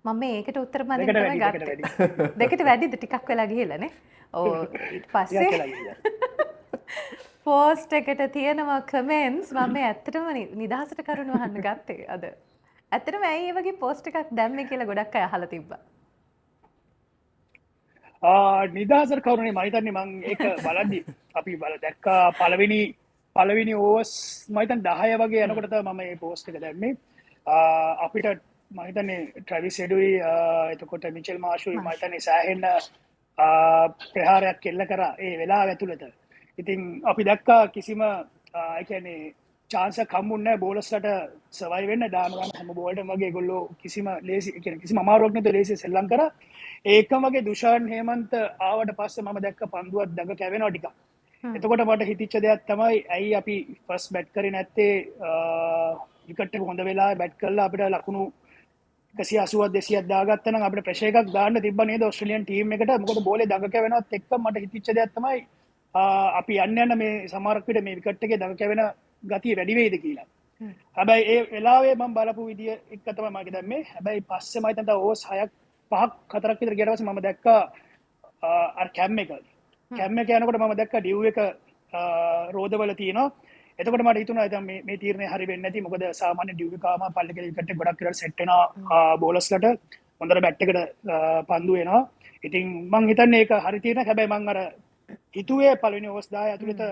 මම මේකට උත්තර මදින් තමයි ගත්තේ. දෙකට වැඩිද ටිකක් වෙලා ගිහලා නේ. ඔව් ඊට පස්සේ පෝස්ට් එකට තියෙනවා කමෙන්ට්ස් මම මේ ඇත්තටම නිදහසට කරුණු අහන්න ගත්තේ අද. ඇත්තටම ඇයි ඒ වගේ පෝස්ට් එකක් දැම්මේ කියලා ගොඩක් අය අහලා තිබ්බා. නිදහසට කරුණේ මම හිතන්නේ මම ඒක බලද්දි අපි දැක්කා පළවෙනි පළවෙනි ඕවර්ස් මම හිතන්නේ 10 වගේ යනකොට තමයි මම මේ පෝස්ට් එක දැම්මේ. අපිට මම හිතන්නේ ට්‍රැවිස් හෙඩුයි එතකොට මිචෙල් මාෂුයි මම හිතන්නේ සෑහෙන ප්‍රහාරයක් කෙල්ල කරා ඒ වෙලාව ඇතුළත. ඉතින් අපි දැක්කා කිසිම ඒ කියන්නේ chance එකක් හම්බුන්නේ නැහැ බෝලර්ස්ලට සර්වයිව් වෙන්න දානවා හැම බෝල්ටම වගේ ඒගොල්ලෝ කිසිම ලේසි ඒ කියන්නේ කිසිම අමාරුවක් නැතුව ලේසි සෙල්ලම් කරා. ඒකම වගේ දුෂාන් හේමන්ත ආවට පස්සේ මම දැක්ක පන්දුවක් දඟ කැවෙනවා ටිකක්. එතකොට මට හිතිච්ච දෙයක් තමයි ඇයි අපි ෆස්ට් බැට් කරේ නැත්තේ විකට් එක හොඳ වෙලාවෙ බැට් කරලා අපිට ලකුණු 180ක් 200ක් දාගත්තා නම් අපිට ප්‍රෙෂර් එකක් දාන්න තිබ්බ නේද ඕස්ට්‍රේලියන් ටීම් එකට. මොකද බෝලේ දඟ කැවෙනවත් එක්ක මට හිතිච්ච දෙයක් තමයි අපි යන්න මේ සමහරක් විට මේ විකට් එකේ දඟ කැවෙන ගතිය වැඩි වෙයිද කියලා. හැබැයි ඒ වෙලාවේ මම බලපු විදිය එක තමයි මම දැම්මේ. හැබැයි පස්සේ මම හිතනවා ඕවර්ස් 6ක් 5ක් 4ක් විතර ගියාට පස්සේ මම දැක්කා අර කැම් එක යනකොට මම දැක්කා ඩිව් එක රෝදවල තියෙනවා. එතකොට මට හිතුණා දැන් මේ තීරණය හරි වෙන්නේ නැති. මොකද සාමාන්‍ය ඩිව් එකම පල්ලේ විකට් එක ගොඩක් කරලා සෙට් වෙනවා බෝලර්ස්ලට. හොඳට බැට් එකට පන්දු වෙනවා. ඉතින් මම හිතන්නේ ඒක හරි තීරණයක්. හැබැයි මම අර හිතුවේ පළවෙනි ඕවර්ස් 10 ඇතුළත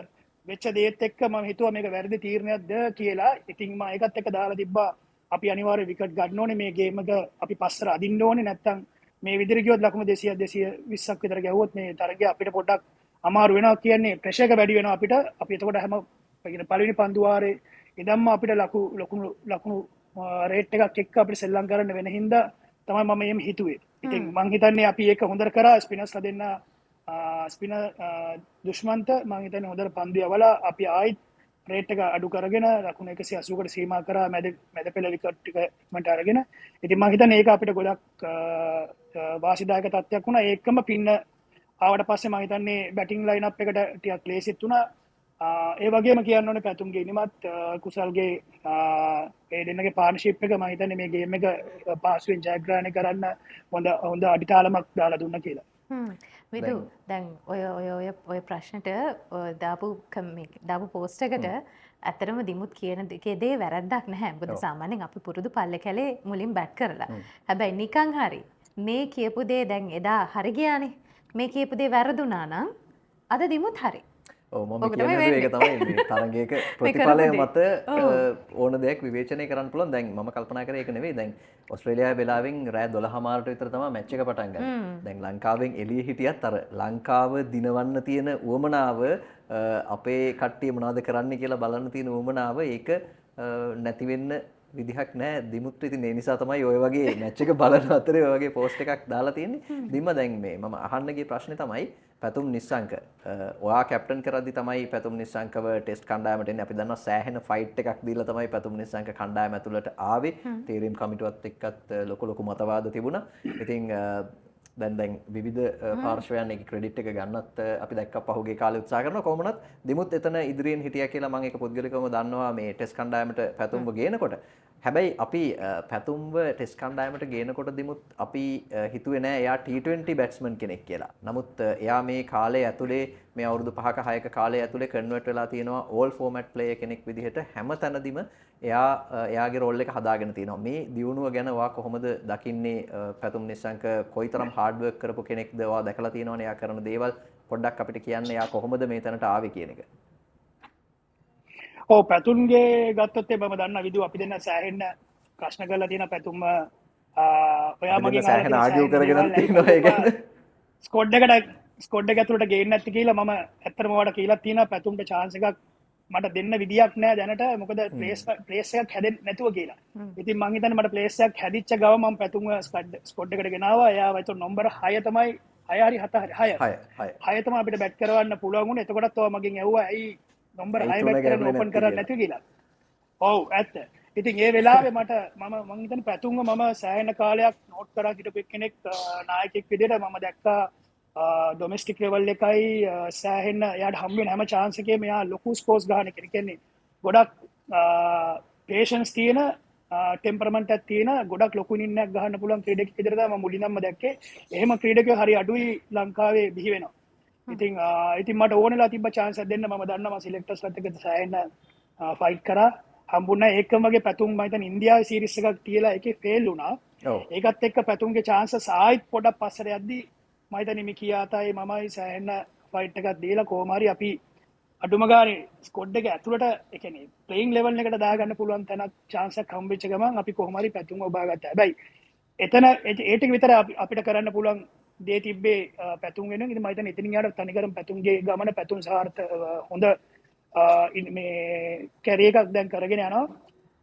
වෙච්ච දේත් එක්ක මම හිතුවා මේක වැරදි තීරණයක්ද කියලා. ඉතින් මම ඒකත් එක්ක දාලා තිබ්බා අපි අනිවාර්යයෙන් විකට් ගන්න ඕනේ මේ ගේම් එක අපි පස්සට අදින්න ඕනේ නැත්තම් මේ විදිහට ගියොත් ලකුණු 200 220ක් විතර ගැහුවොත් මේ තරගය අපිට පොඩ්ඩක් අමාරු වෙනවා කියන්නේ ප්‍රෙෂර් එක වැඩි වෙනවා අපිට. අපි එතකොට හැම පළවෙනි පන්දු වාරේ ඉඳන්ම අපිට ලකුණු රේට් එකක් එක්ක අපිට සෙල්ලම් කරන්න වෙන හින්දා තමයි මම එහෙම හිතුවේ. ඉතින් මම හිතන්නේ අපි ඒක හොඳට කරා ස්පිනර්ස්ලා දෙන්න ස්පිනර් දුෂ්මන්ත මම හිතන්නේ හොඳට පන්දු යවලා අපි ආයිත් රේට් එක අඩු කරගෙන ලකුණු 180කට සීමා කරා මැද පෙළ විකට් එක ඉක්මනට අරගෙන. ඉතින් මම හිතන්නේ ඒක අපිට ගොඩක් වාසිදායක තත්ත්වයක් වුණා. ඒකම පින්න ආවට පස්සේ මම හිතන්නේ බැටිං ලයින් අප් එකට ටිකක් ලේසිත් වුණා. ඒ වගේම කියන්න ඕනේ පැතුම්ගේ ඉනිමත් කුසල්ගේ ඒ දෙන්නගේ පාර්ට්නර්ෂිප් එක මම හිතන්නේ මේ ගේම් එක පාසුවෙන් ජයග්‍රහණය කරන්න හොඳ අඩිතාලමක් දාලා දුන්නා කියලා. විදු දැන් ඔය ප්‍රශ්නට දාපු පෝස්ට් එකට ඇත්තටම දිමුත් කියන දේ වැරද්දක් නැහැ. මොකද සාමාන්‍යයෙන් අපි පුරුදු පල්ලේ කැලේ මුලින් බැට් කරලා. හැබැයි නිකන් හරි මේ කියපු දේ දැන් එදා හරි ගියානේ. මේ කියපු දේ වැරදුනා නම් අද දිමුත් හරි. මම කියන්නේ ඒක තමයි මේ තරගයක ප්‍රතිඵලය මත ඕන දෙයක් විවේචනය කරන්න පුළුවන්. දැන් මම කල්පනා කරේ ඒක නෙවෙයි. දැන් ඕස්ට්‍රේලියාවේ වෙලාවෙන් රෑ 12 මාරට විතර තමයි මැච් එක පටන් ගන්නේ. දැන් ලංකාවෙන් එළිය හිටියත් අර ලංකාව දිනවන්න තියෙන උවමනාව අපේ කට්ටිය මොනවද කරන්න කියලා බලන්න තියෙන උවමනාව ඒක නැති වෙන්න විදිහක් නැහැ. දිමුත් ඉතින් ඒ නිසා තමයි ඔය වගේ මැච් එක බලන අතරේ ඔය වගේ පෝස්ට් එකක් දාලා තියෙන්නේ. දිම්ම දැන් මේ මම අහන්න ගිය ප්‍රශ්නේ තමයි පැතුම් නිස්සංක ඔයා කැප්ටන් කරද්දි තමයි පැතුම් නිස්සංකව ටෙස්ට් කණ්ඩායමට එන්නේ. අපි දන්නවා සෑහෙන ෆයිට් එකක් දීලා තමයි පැතුම් නිස්සංක කණ්ඩායම ඇතුළට ආවේ. තීරීම් කමිටුවත් එක්කත් ලොකු මතවාද තිබුණා. ඉතින් දැන් විවිධ පාර්ශවයන් එක ක්‍රෙඩිට් එක ගන්නත් අපි දැක්ක පහුගිය කාලේ උත්සාහ කරනවා. කොහොමනත් දිමුත් එතන ඉදිරියෙන් හිටියා කියලා මම ඒක පුද්ගලිකවම දන්නවා මේ ටෙස්ට් කණ්ඩායමට පැතුම්ව ගේනකොට. හැබැයි අපි පැතුම්ව ටෙස්ට් කණ්ඩායමට ගේනකොට දිමුත් අපි හිතුවේ නෑ එයා T20 බැට්ස්මන් කෙනෙක් කියලා. නමුත් එයා මේ කාලේ ඇතුලේ මේ අවුරුදු 5ක 6ක කාලේ ඇතුලේ කන්වර්ට් වෙලා තියෙනවා ඕල් ෆෝමැට් ප්ලේයර් කෙනෙක් විදිහට හැම තැනදීම එයාගේ රෝල් එක හදාගෙන තියෙනවා. මේ දියුණුව ගැන ඔයා කොහොමද දකින්නේ? පැතුම් නිස්සංක කොයිතරම් හાર્ඩ් වර්ක් කරපු කෙනෙක්ද? ඔයා දැකලා තියෙනවනේ එයා කරන දේවල්. පොඩ්ඩක් අපිට කියන්න එයා කොහොමද මේ තැනට ආවේ කියන එක. ඔව් පැතුම්ගේ ගත්තොත් මම දන්නා විදිහ අපි දෙන්න සෑහෙන්න ප්‍රශ්න කරලා තියෙන පැතුම් ඔයා මගෙන් සෑහෙන ආඩියෝ කරගෙන තියෙනවා ඒ ගැන. ස්කොඩ් එක ඇතුළට ගේන්න නැති කියලා මම ඇත්තටම ඔයාලට කියලා තියෙනවා පැතුම්ට chance එකක් මට දෙන්න විදියක් නැහැ දැනට. මොකද ප්ලේස් එකක් හැදෙන්නේ නැතුව කියලා. ඉතින් මං හිතන්නේ මට ප්ලේස් එකක් හැදිච්ච ගම මම පැතුම් ස්කොඩ් එකට ගෙනාවා. එයා වයිතෝ නම්බර 6 තමයි 6 හරි 7 හරි 6 තමයි අපිට බැට් කරවන්න පුළුවන් වුණේ. එතකොටත් ඔයා මගෙන් ඇහුවා ඇයි නම්බර 6 බැට් කරන්න ඕපන් කරන්නේ නැති කියලා. ඔව් ඇත්ත. ඉතින් ඒ වෙලාවේ මම හිතන්නේ පැතුම්ව මම සෑහෙන කාලයක් නෝට් කරා හිටපු කෙනෙක් නායකයෙක් විදිහට මම දැක්කා ඩොමෙස්ටික් ලෙවල් එකයි සෑහෙන එයාට හම් වෙන හැම chance එකේම එයා ලොකු ස්කෝර්ස් ගන්න කෙනෙක්. කියන්නේ ගොඩක් patience තියෙන ටෙම්පරමන්ට් එකක් තියෙන ගොඩක් ලොකු ඉනින්ග්ස් ගහන්න පුළුවන් ක්‍රීඩකයෙක් විදිහට තමයි මම මුලින්ම දැක්කේ. එහෙම ක්‍රීඩකයෝ හරි අඩුයි ලංකාවේ බිහි වෙනවා. ඉතින් මට ඕනෙලා තිබ්බ chance එකක් දෙන්න මම දන්නවා මම සිලෙක්ටර්ස්ලත් එක්ක සෑහෙන ෆයිට් කරා. හම්බුණා ඒකම වගේ පැතුම් මම හිතන්නේ ඉන්දියාවේ සීරීස් එකක් තියලා ඒකේ ෆේල් වුණා. ඒකත් එක්ක පැතුම්ගේ chances ආයිත් පොඩක් පස්සට යද්දි මම හිතන්නේ මේ කියාතයි මමයි සෑහෙන ෆයිට් එකක් දීලා කොහොම හරි අපි අඩුම ගානේ ස්කොඩ් එක ඇතුළට ඒ කියන්නේ ප්ලේයින් ලෙවල් එකට දාගන්න පුළුවන් තැනක් chance එකක් හම්බෙච්ච ගමන් අපි කොහොම හරි පැතුම් ඔබා ගත්තා. හැබැයි එතන ඒ ටික විතර අපිට කරන්න පුළුවන් දේ තිබ්බේ පැතුම් වෙනුවෙන්. ඉතින් මම හිතන්නේ එතනින් යාට තනිකරම පැතුම්ගේ ගමන පැතුම් සාර්ථ හොඳ මේ කැරියර් එකක් දැන් කරගෙන යනවා.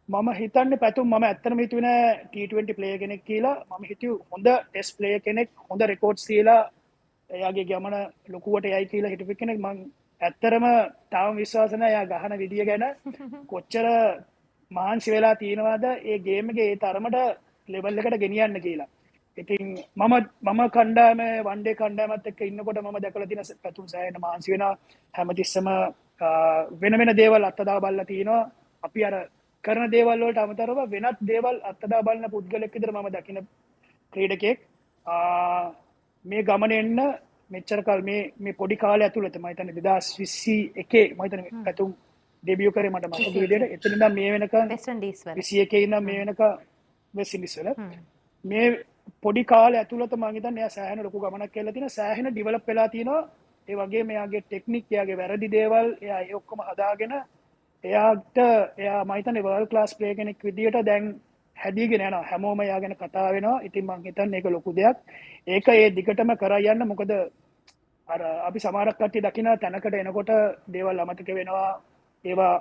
මම හිතන්නේ පැතුම් මම ඇත්තටම හිතුවේ නෑ T20 ප්ලේයර් කෙනෙක් කියලා. මම හිතුවේ හොඳ ටෙස්ට් ප්ලේයර් කෙනෙක්, හොඳ රෙකෝඩ්ස් තියලා එයාගේ ගමන ලොකුවට යයි කියලා හිතපු කෙනෙක්. මම ඇත්තටම තාම විශ්වාස නැහැ එයා ගහන විදිය ගැන කොච්චර මහන්සි වෙලා තියෙනවද ඒ ගේම් එකේ ඒ තරමට ලෙවල් එකට ගෙනියන්න කියලා. ඉතින් මම කණ්ඩායමේ වන් ඩේ කණ්ඩායමත් එක්ක ඉන්නකොට මම දැකලා තියෙන පැතුම් සෑහෙන මහන්සි වෙනවා. හැමතිස්සම වෙන වෙන දේවල් අත්දැක බලලා තිනවා. අපි අර කරන දේවල් වලට අමතරව වෙනත් දේවල් අත්දැක බලන පුද්ගලෙක් විදිහට මම දකින ක්‍රීඩකෙක්. මේ ගමන එන්න මෙච්චර කල් මේ පොඩි කාලය ඇතුළත මම හිතන්නේ 2021 මම හිතන්නේ පැතුම් ඩෙබියු කරේ මට මතක විදිහට. එතන ඉඳන් මේ වෙනකන් වෙස්ට් ඉන්ඩීස් වල 21 ඉඳන් මේ වෙනකන් වෙස්ට් ඉන්ඩීස් වල මේ පොඩි කාලය ඇතුළත මම හිතන්නේ එයා සෑහෙන ලොකු ගමනක් කියලා තියෙනවා. සෑහෙන ඩිවෙලොප් වෙලා තියෙනවා. ඒ වගේම එයාගේ ටෙක්නික්, එයාගේ වැරදි දේවල් එයා ඒ ඔක්කොම හදාගෙන එයා මම හිතන්නේ වර්ල්ඩ් ක්ලාස් ප්ලේයර් කෙනෙක් විදිහට දැන් හැදීගෙන යනවා. හැමෝම එයා ගැන කතා වෙනවා. ඉතින් මම හිතන්නේ ඒක ලොකු දෙයක්. ඒක ඒ දිගටම කරා යන්න. මොකද අර අපි සමහරක් කට්ටිය දකින තැනකට එනකොට දේවල් අමතක වෙනවා. ඒවා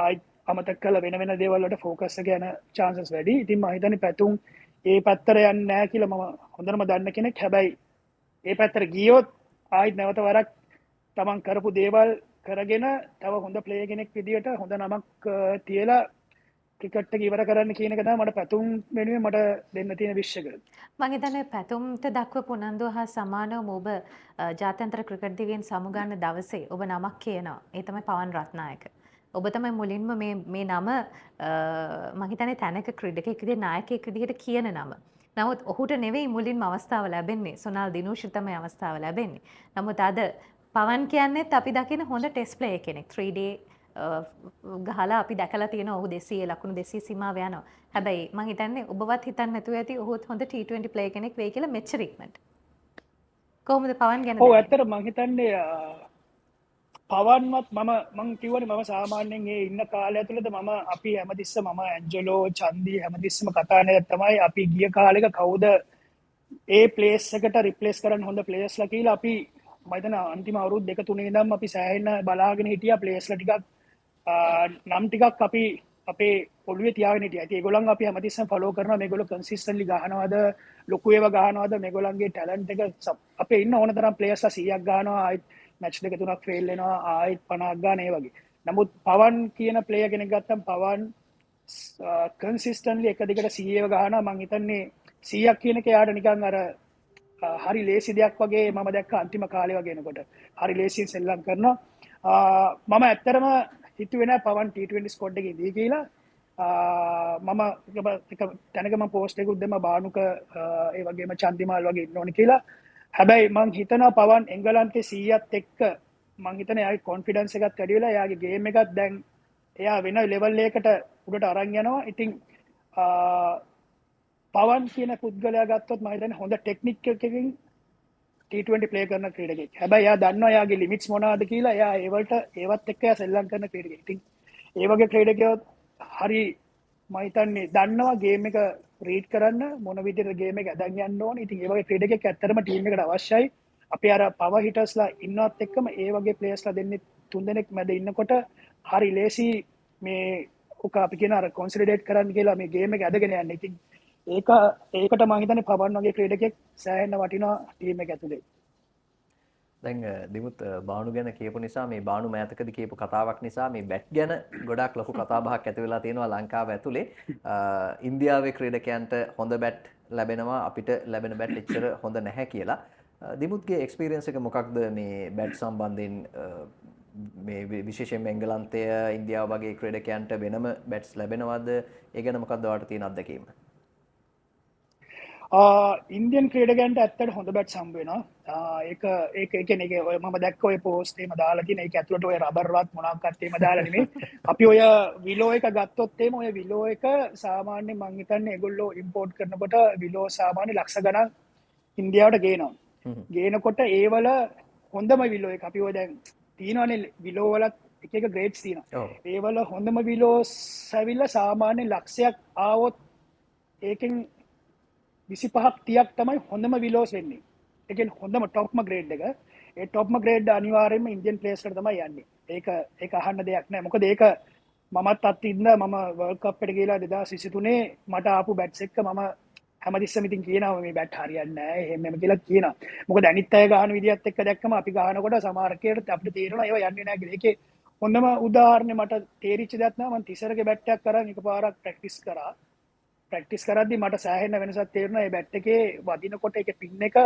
ආයි අමතක කරලා වෙන වෙන දේවල් වලට ફોකස් එක යන chances වැඩි. ඉතින් මම හිතන්නේ පැතුම් ඒ පැත්තට යන්නේ නැහැ කියලා මම හොඳටම දන්න කෙනෙක්. හැබැයි ඒ පැත්තට ගියොත් ආයිත් නැවත වරක් තමන් කරපු දේවල් කරගෙන තව හොඳ ප්ලේයර් කෙනෙක් විදියට හොඳ නමක් තියලා ක්‍රිකට් එක ඉවර කරන්න කියන එක තමයි මට පැතුම් වෙනුවෙන් මට දෙන්න තියෙන විශ් එක. මම හිතන්නේ පැතුම්ට දක්වපු උනන්දුව හා සමානවම ඔබ ජාත්‍යන්තර ක්‍රිකට් දිවියෙන් සමුගන්න දවසේ ඔබ නමක් කියනවා. ඒ තමයි පවන් රත්නායක. ඔබ තමයි මුලින්ම මේ නම මම හිතන්නේ තැනක ක්‍රීඩකයෙක් විදිහට නායකයෙක් විදිහට කියන නම. නමුත් ඔහුට නෙවෙයි මුලින්ම අවස්ථාව ලැබෙන්නේ. සොනාල් දිනූෂට තමයි අවස්ථාව ලැබෙන්නේ. නමුත් අද පවන් කියන්නේත් අපි දකින හොඳ ටෙස්ට් ප්ලේයර් කෙනෙක්. 3D ගහලා අපි දැකලා තියෙන ඔහු 200 ලකුණු 200 සීමාව යනවා. හැබැයි මම හිතන්නේ ඔබවත් හිතන්නේ නැතුව ඇති ඔහුත් හොඳ T20 ප්ලේයර් කෙනෙක් වෙයි කියලා මෙච්චර ඉක්මනට. කොහොමද පවන් ගැන? ඔව් ඇත්තට මම හිතන්නේ පවන්වත් මම කිව්වනේ මම සාමාන්‍යයෙන් ඒ ඉන්න කාලය ඇතුළත අපි හැමතිස්සම මම ඇන්ජලෝ චන්දි හැමතිස්සම කතා නේද තමයි අපි ගිය කාලෙක කවුද ඒ ප්ලේස් එකට රිප්ලේස් කරන්න හොඳ ප්ලේයර්ස්ලා කියලා අපි මම හිතන්නේ අන්තිම අවුරුදු 2-3 ඉඳන් අපි සෑහෙන බලාගෙන හිටියා ප්ලේයර්ස්ලා ටිකක් නම් ටිකක් අපි අපේ ඔළුවේ තියාගෙන හිටියා. ඉතින් ඒගොල්ලන් අපි හැමතිස්සම ෆලෝ කරනවා. මේගොල්ලෝ කන්සිස්ටන්ට්ලි ගහනවාද, ලොකු ඒවා ගහනවාද, මේගොල්ලන්ගේ ටැලන්ට් එක අපේ ඉන්න ඕන තරම් ප්ලේයර්ස්ලා 100ක් ගහනවා. ආයෙත් මැච් දෙක තුනක් ෆේල් වෙනවා. ආයෙත් 50ක් ගන්න ඒ වගේ. නමුත් පවන් කියන ප්ලේයර් කෙනෙක් ගත්තම පවන් කන්සිස්ටන්ට්ලි එක දිගට 100 ඒවා ගහනවා. මම හිතන්නේ 100ක් කියන එක යාට නිකන් අර හරි ලේසි දෙයක් වගේ මම දැක්ක අන්තිම කාලේ වගේ එනකොට. හරි ලේසියෙන් සෙල්ලම් කරනවා. මම ඇත්තටම හිතුවේ නෑ පවන් T20 ස්කොඩ් එකේ ඉදී කියලා. මම එක තැනක මම පෝස්ට් එකකුත් දැම්මා බානුක ඒ වගේම චන්දිමාල් වගේ ඉන්න ඕනේ කියලා. හැබැයි මම හිතනවා පවන් එංගලන්තේ 100ත් එක්ක මම හිතන්නේ එයාගේ කොන්ෆිඩන්ස් එකත් වැඩි වෙලා එයාගේ ගේම් එකත් දැන් එයා වෙන ලෙවල් එකකට උඩට අරන් යනවා. ඉතින් පවන් කියන පුද්ගලයා ගත්තොත් මම හිතන්නේ හොඳ ටෙක්නික් එකකින් T20 ප්ලේ කරන ක්‍රීඩකෙක්. හැබැයි එයා දන්නවා එයාගේ ලිමිට්ස් මොනවද කියලා. එයා ඒවත් එක්ක එයා සෙල්ලම් කරන ක්‍රීඩකෙක්. ඉතින් ඒ වගේ ක්‍රීඩකයෝ හරි මම හිතන්නේ දන්නවා ගේම් එක රීඩ් කරන්න මොන විදිහට ගේම් එක ඇදන් යන්න ඕනේ. ඉතින් ඒ වගේ ක්‍රීඩකෙක් ඇත්තටම ටීම් එකට අවශ්‍යයි. අපි අර පවර් හිටර්ස්ලා ඉන්නවත් එක්කම ඒ වගේ ප්ලේයර්ස්ලා දෙන්නේ 3 දෙනෙක් මැද ඉන්නකොට හරි ලේසි මේ ඔක අපි කියන අර කොන්සොලිඩේට් කරන්න කියලා මේ ගේම් එක ඇදගෙන යන්න. ඉතින් ඒකට මම හිතන්නේ පවන් වගේ ක්‍රීඩකෙක් සෑහෙන වටිනවා ටීම් එක ඇතුලේ. දැන් දිමුත් බානු ගැන කියපු නිසා මේ බානු මෑතකදී කියපු කතාවක් නිසා මේ බැට් ගැන ගොඩක් ලොකු කතාබහක් ඇති වෙලා තියෙනවා ලංකාව ඇතුලේ. ඉන්දියාවේ ක්‍රීඩකයන්ට හොඳ බැට් ලැබෙනවා අපිට ලැබෙන බැට් එච්චර හොඳ නැහැ කියලා. දිමුත්ගේ එක්ස්පීරියන්ස් එක මොකක්ද මේ බැට් සම්බන්ධයෙන් මේ විශේෂයෙන්ම එංගලන්තය ඉන්දියාව වගේ ක්‍රීඩකයන්ට වෙනම බැට්ස් ලැබෙනවද? ඒ ගැන මොකක්ද ඔයාලට තියෙන අත්දැකීම? ඉන්දියන් ක්‍රීඩකයන්ට ඇත්තට හොඳ බැට්ස් හම්බ වෙනවා. ඒක කියන්නේ ඔය මම දැක්ක ඔය පෝස්ට් එකම දාලා තියෙන ඒක ඇතුළට ඔය රබර්වත් මොනක්වත් එහෙම දාලා නෙමෙයි. අපි ඔය විලෝ එක ගත්තොත් එහෙම ඔය විලෝ එක සාමාන්‍යයෙන් මම හිතන්නේ ඒගොල්ලෝ ඉම්පෝට් කරනකොට විලෝ සාමාන්‍ය ලක්ෂ ගණන් ඉන්දියාවට ගේනවා. ගේනකොට ඒවල හොඳම විලෝ එක අපි ඔය දැන් තියෙනවානේ විලෝ වලත් එක එක ග්‍රේඩ්ස් තියෙනවා. ඔව්. ඒවල හොඳම විලෝස් ඇවිල්ලා සාමාන්‍ය ලක්ෂයක් ආවොත් ඒකෙන් 25ක් 30ක් තමයි හොඳම විලෝස් වෙන්නේ. ඒ කියන්නේ හොඳම টොප්ම ග්‍රේඩ් එක. ඒ টොප්ම ග්‍රේඩ් අනිවාර්යයෙන්ම ඉන්දියන් ප්ලේයර්ස්ලට තමයි යන්නේ. ඒක අහන්න දෙයක් නැහැ. මොකද ඒක මමත් අත්විඳ මම වර්ල්ඩ් කප් එකට ගිහලා 2023 මට ආපු බැට්ස් එක්ක මම හැමතිස්සෙම ඉතින් කියනවා මේ බැට් හරියන්නේ නැහැ එහෙම කියලා කියනවා. මොකද අනිත් අය ගහන විදියත් එක්ක දැක්කම අපි ගහනකොට සමහර කෙනෙක්ට අපිට තේරෙනවා ඒවා යන්නේ නැහැ කියලා. ඒකේ හොඳම උදාහරණය මට තේරිච්ච දෙයක් තමයි මම තිසරගේ බැට් එකක් අරන් එකපාරක් ප්‍රැක්ටිස් කරා. ප්‍රැක්ටිස් කරද්දි මට සෑහෙන වෙනසක් තේරුණා. මේ බැට් එකේ වදිනකොට ඒකේ පින් එක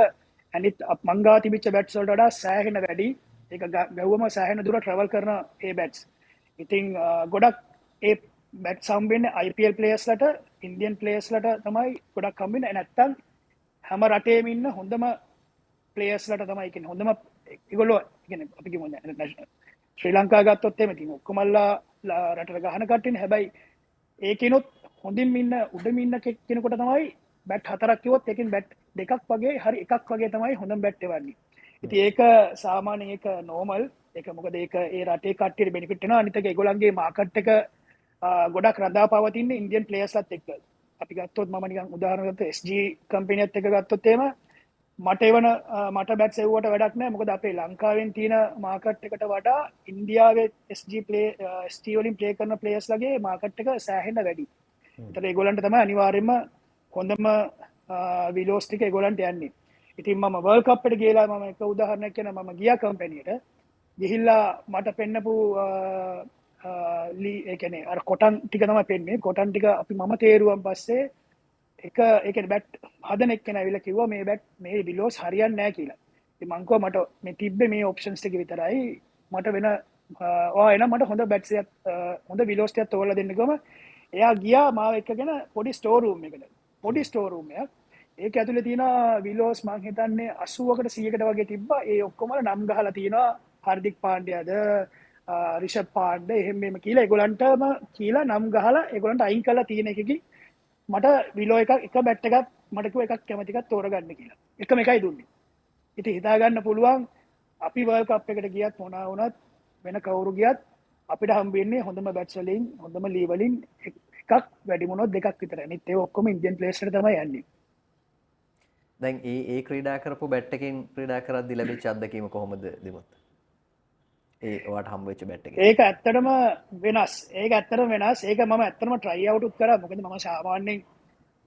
අනිත් මං ගාව තිබිච්ච බැට්ස් වලට වඩා සෑහෙන වැඩි. ඒක ගැව්වම සෑහෙන දුර ට්‍රැවල් කරන ඒ බැට්ස්. ඉතින් ගොඩක් ඒ බැට්ස් හම්බෙන්නේ IPL ප්ලේයර්ස්ලට ඉන්දියන් ප්ලේයර්ස්ලට තමයි ගොඩක් හම්බෙන්නේ. නැත්තම් හැම රටේම ඉන්න හොඳම ප්ලේයර්ස්ලට තමයි කියන්නේ හොඳම ඒගොල්ලෝ කියන්නේ අපි කියමු ශ්‍රී ලංකාව ගත්තොත් එහෙම ඉතින් ඔක්කොමල්ලා රටට ගහන කට්ටියනේ. හැබැයි ඒකිනුත් හොඳින් ඉන්න උඩින් ඉන්න කෙනෙකුට තමයි බැට් 4ක් කිව්වොත් ඒකෙන් බැට් 2ක් වගේ හරි එකක් වගේ තමයි හොඳම බැට් එවන්නේ. ඉතින් ඒක සාමාන්‍යයෙන් ඒක නෝමල්. ඒක මොකද ඒක ඒ රටේ කට්ටියට බෙනිෆිට් වෙනවා. අනිත් එක ඒගොල්ලන්ගේ මාකට් එක ගොඩක් රඳා පවතින්නේ ඉන්දියන් ප්ලේයර්ස්ලත් එක්ක. අපි ගත්තොත් මම නිකන් උදාහරණයක් ගත්තොත් SG කම්පැනිත් එක්ක ගත්තොත් එහෙම මට බැට්ස් එව්වට වැඩක් නැහැ. මොකද අපේ ලංකාවෙන් තියෙන මාකට් එකට වඩා ඉන්දියාවේ SG වලින් ප්ලේ කරන ප්ලේයර්ස්ලගේ මාකට් එක සෑහෙන වැඩි. ඒතර ඒගොල්ලන්ට තමයි අනිවාර්යයෙන්ම හොඳම විලෝස් ටික ඒගොල්ලන්ට යන්නේ. ඉතින් මම වර්ල්ඩ් කප් එකට ගිහලා මම එක උදාහරණයක් කියනවා. මම ගියා කම්පැනියට ගිහිල්ලා මට පෙන්නපු ඒ කියන්නේ අර කොටන් ටික තමයි පෙන්නේ. කොටන් ටික අපි මම තේරුවන් පස්සේ ඒ කියන්නේ බැට් හදන එක්කෙනා ඇවිල්ලා කිව්වා මේ බැට් මේ විලෝස් හරියන්නේ නැහැ කියලා. ඉතින් මං කිව්වා මට මේ තිබ්බේ මේ ඔප්ෂන්ස් ටික විතරයි. මට වෙන එනම් මට හොඳ බැට්ස් එකක් හොඳ විලෝස් ටිකක් තෝරලා දෙන්න කිව්වම එයා ගියා මාව එක්කගෙන පොඩි ස්ටෝර් රූම් එකකට. පොඩි ස්ටෝර් රූම් එකක්. ඒක ඇතුලේ තියෙන විලෝස් මං හිතන්නේ 80කට 100කට වගේ තිබ්බා. ඒ ඔක්කොම නම් ගහලා තියෙනවා හර්දික් පාණ්ඩ්‍යාද රිෂබ් පාණ්ඩේ එහෙම කියලා ඒගොල්ලන්ටම කියලා නම් ගහලා ඒගොල්ලන්ට අයින් කරලා තියෙන එකකින් මට විලෝ එක බැට් එකක් මට කිව්වා එකක් කැමති එකක් තෝරගන්න කියලා. එකම එකයි දුන්නේ. ඉතින් හිතා ගන්න පුළුවන් අපි වර්ල්ඩ් කප් එකට ගියත් මොනවා වුණත් වෙන කවුරු ගියත් අපිට හම්බෙන්නේ හොඳම බැට්ස් වලින් හොඳම ලී වලින් එකක් වැඩි මොනොත් දෙකක් විතරයි. අනිත් ඒවා ඔක්කොම ඉන්දියන් ප්ලේයර්ස්ලට තමයි යන්නේ. දැන් ඒ ක්‍රීඩා කරපු බැට් එකෙන් ක්‍රීඩා කරද්දී ලැබිච්ච අත්දැකීම කොහොමද දිමුත්? ඒ ඔයාට හම්බ වෙච්ච බැට් එකෙන්. ඒක ඇත්තටම වෙනස්. ඒක මම ඇත්තටම try out උත් කරා. මොකද මම සාමාන්‍යයෙන්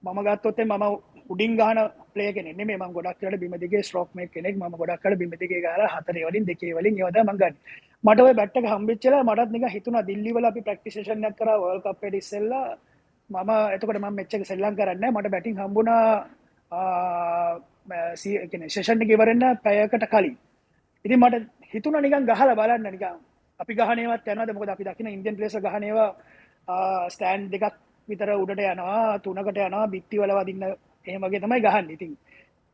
මම ගත්තොත් මම උඩින් ගහන ප්ලේ කෙනෙක් නෙමෙයි. මම ගොඩක් වෙලාවට බිම දිගේ ස්ට්‍රෝක් මේක් කෙනෙක්. මම ගොඩක් වෙලාවට බිම දිගේ ගහලා 4 වලින් 2 වලින් ඒවා තමයි මම ගන්නේ. මට ওই බැට් එක හම්බෙච්චලා මටත් නිකන් හිතුණා දිල්ලි වල අපි ප්‍රැක්ටිස් සෙෂන් එකක් කරා වර්ල්ඩ් කප් එකට ඉස්සෙල්ලා. එතකොට මම මෙච්චර සෙල්ලම් කරන්නේ නැහැ. මට බැටිං හම්බුණා කියන්නේ සෙෂන් එක ඉවර වෙන්න පැයකට කලින්. ඉතින් මට හිතුණා නිකන් ගහලා බලන්න නිකන් අපි ගහන ඒවාත් යනවාද මොකද අපි දකින ඉන්දියන් ප්ලේයර්ස්ලා ගහන ඒවා ස්ටෑන්ඩ් දෙකක් විතර උඩට යනවා 3කට යනවා බිත්ති වල වදින්න එහෙම වගේ තමයි ගහන්නේ. ඉතින්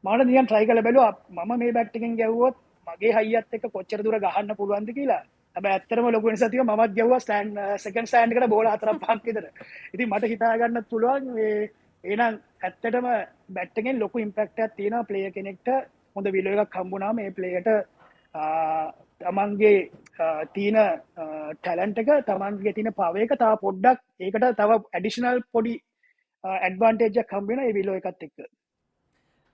මම නිකන් try කරලා බැලුවා මම මේ බැට් එකෙන් ගැව්වොත් මගේ හයියත් එක්ක කොච්චර දුර ගහන්න පුළුවන්ද කියලා. හැබැයි ඇත්තටම ලොකු වෙනසක් තියෙනවා. මමත් ගැව්වා සෙකන්ඩ් ස්ටෑන්ඩ් එකට බෝල 4-5ක් විතර. ඉතින් මට හිතා ගන්නත් පුළුවන් එහෙනම් ඇත්තටම බැට් එකෙන් ලොකු ඉම්පැක්ට් එකක් තියෙනවා ප්ලේයර් කෙනෙක්ට හොඳ විලෝ එකක් හම්බුනාම මේ ප්ලේයර්ට තමන්ගේ තියෙන ටැලන්ට් එක තමන්ගේ තියෙන පව එක තව පොඩ්ඩක් ඒකට තව ඇඩිෂනල් පොඩි ඇඩ්වාන්ටේජ් එකක් හම්බ වෙනවා ඒ විලෝ එකත් එක්ක.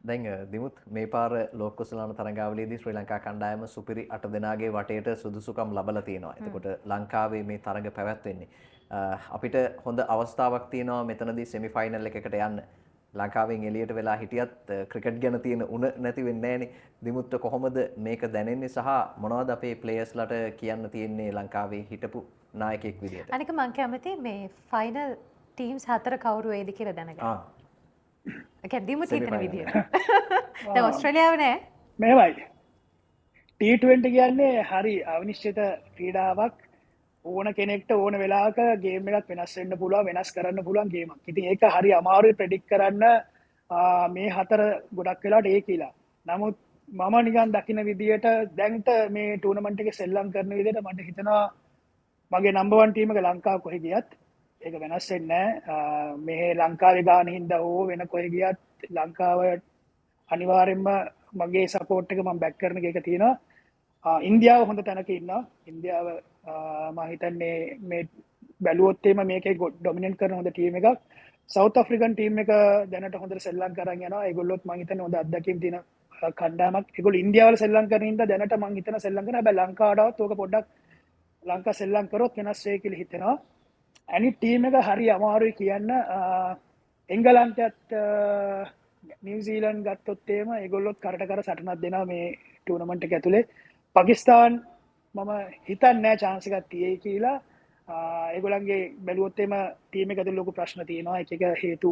දැන් දිමුත් මේ පාර ලෝක කුසලාන තරඟාවලියේදී ශ්‍රී ලංකා කණ්ඩායම සුපිරි 8 දෙනාගේ වටේට සුදුසුකම් ලබලා තියෙනවා. එතකොට ලංකාවේ මේ තරඟ පැවැත්වෙන්නේ අපිට හොඳ අවස්ථාවක් තියෙනවා මෙතනදී සෙමි ෆයිනල් එකකට යන්න. ලංකාවෙන් එළියට වෙලා හිටියත් ක්‍රිකට් ගැන තියෙන උණ නැති වෙන්නේ නැහනේ. දිමුත්ට කොහොමද මේක දැනෙන්නේ සහ මොනවද අපේ ප්ලේයර්ස්ලට කියන්න තියෙන්නේ ලංකාවේ හිටපු නායකයෙක් විදියට? අනික මම කැමති මේ ෆයිනල් ටීම්ස් 4 කවුරු වේද කියලා දැනගන්න. ඒ කියන්නේ දිමුත් හිතන විදියට. දැන් ඕස්ට්‍රේලියාව නෑ. මෙහෙමයි. T20 කියන්නේ හරි අවිනිශ්චිත ක්‍රීඩාවක්. ඕන කෙනෙක්ට ඕන වෙලාවක ගේම් එකක් වෙනස් වෙන්න පුළුවන් වෙනස් කරන්න පුළුවන් ගේමක්. ඉතින් ඒක හරි අමාරුයි ප්‍රෙඩික්ට් කරන්න මේ 4 ගොඩක් වෙලාවට ඒ කියලා. නමුත් මම නිකන් දකින විදියට දැන්ට මේ ටූර්නමන්ට් එකේ සෙල්ලම් කරන විදියට මට හිතෙනවා මගේ නම්බර් 1 ටීම් එක ලංකාව කොහෙ ගියත් ඒක වෙනස් වෙන්නේ නැහැ. මේ ලංකාවේ ගාන හින්දා හෝ වෙන කොහෙ ගියත් ලංකාව අනිවාර්යයෙන්ම මගේ සපෝට් එක මම බැක් කරන එක තියෙනවා. ඉන්දියාව හොඳ තැනක ඉන්නවා. ඉන්දියාව මම හිතන්නේ මේ බැලුවොත් එimhe මේකේ ඩොමිනන්ට් කරන හොඳ ටීම් එකක්. සවුත් අප්‍රිකන් ටීම් එක දැනට හොඳට සෙල්ලම් කරන් යනවා. ඒගොල්ලොත් මම හිතන්නේ හොඳ අත්දැකීම් තියෙන කණ්ඩායමක්. ඒගොල්ලෝ ඉන්දියාවල සෙල්ලම් කරන ඉඳ දැනට මම හිතන සෙල්ලම් කරන හැබැයි ලංකාවටවත් ඕක පොඩ්ඩක් ලංකා සෙල්ලම් කරොත් වෙනස් වෙයි කියලා හිතෙනවා. අනිත් ටීම් එක හරි අමාරුයි කියන්න. එංගලන්තයත් නිව්සීලන්ඩ් ගත්තොත් එහෙම ඒගොල්ලොත් කරට කර සටනක් දෙනවා මේ ටූර්නමන්ට් එක ඇතුලේ. පාකිස්තාන් මම හිතන්නේ නැහැ chance එකක් තියෙයි කියලා. ඒගොල්ලන්ගේ බැලුවොත් එහෙම ටීම් එක ඇතුලේ ලොකු ප්‍රශ්න තියෙනවා. එක හේතු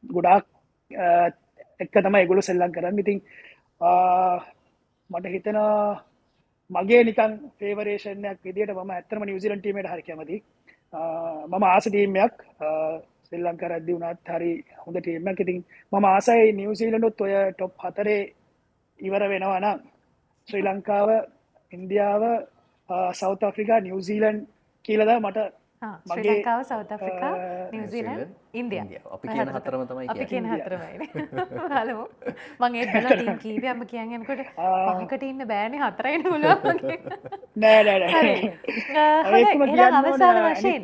ගොඩාක් එක තමයි ඒගොල්ලෝ සෙල්ලම් කරන්නේ. ඉතින් මට හිතෙනවා මගේ නිකන් ෆේවරේෂන් එකක් විදියට මම ඇත්තටම නිව්සීලන්ඩ් ටීම් එකට හරි කැමතියි. මම ආස ටීම් එකක් ශ්‍රී ලංකාවදී වුණත් හරි හොඳ ටීම් එකක්. ඉතින් මම ආසයි නිව්සීලන්ඩ්ත් ඔය টොප් 4 ඉවර වෙනවා නම් ශ්‍රී ලංකාව, ඉන්දියාව, සවුත් ආෆ්‍රිකා, නිව්සීලන්ඩ් කියලා තමයි මට ශ්‍රී ලංකාව, සවුත් ආෆ්‍රිකා, නිව්සීලන්ඩ්, ඉන්දියා. අපි කියන හතරම තමයි අපි කියන හතරමයි. බලමු. මම ඒත් බලලා ටීම් කීපයක්ම කියන් යනකොට පහකට ඉන්න බෑනේ හතරයිනේ පුළුවන් වගේ. නෑ. හරි. එහෙනම් අවසාන වශයෙන්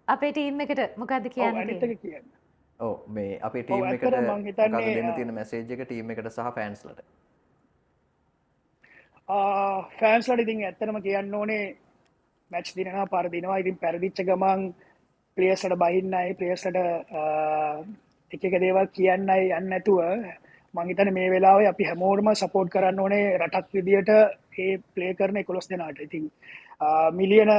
අපේ ටීම් එකට මොකද්ද කියන්න තියෙන්නේ? ඔව් මේ අපේ ටීම් එකට මොකක්ද දෙන්න තියෙන මැසේජ් එක ටීම් එකට සහ ෆෑන්ස්ලට? ෆෑන්ස්ලට ඉතින් ඇත්තටම කියන්න ඕනේ මැච් දිනනවා පාර දිනවා. ඉතින් පෙරදිච්ච ගමන් ප්ලේයර්ස්ලට බහින්නයි ප්ලේයර්ස්ලට එක දේවල් කියන්නයි යන්නේ නැතුව මම හිතන්නේ මේ වෙලාවේ අපි හැමෝටම සපෝට් කරන්න ඕනේ රටක් විදියට මේ ප්ලේ කරන 11 දෙනාට. ඉතින් මිලියන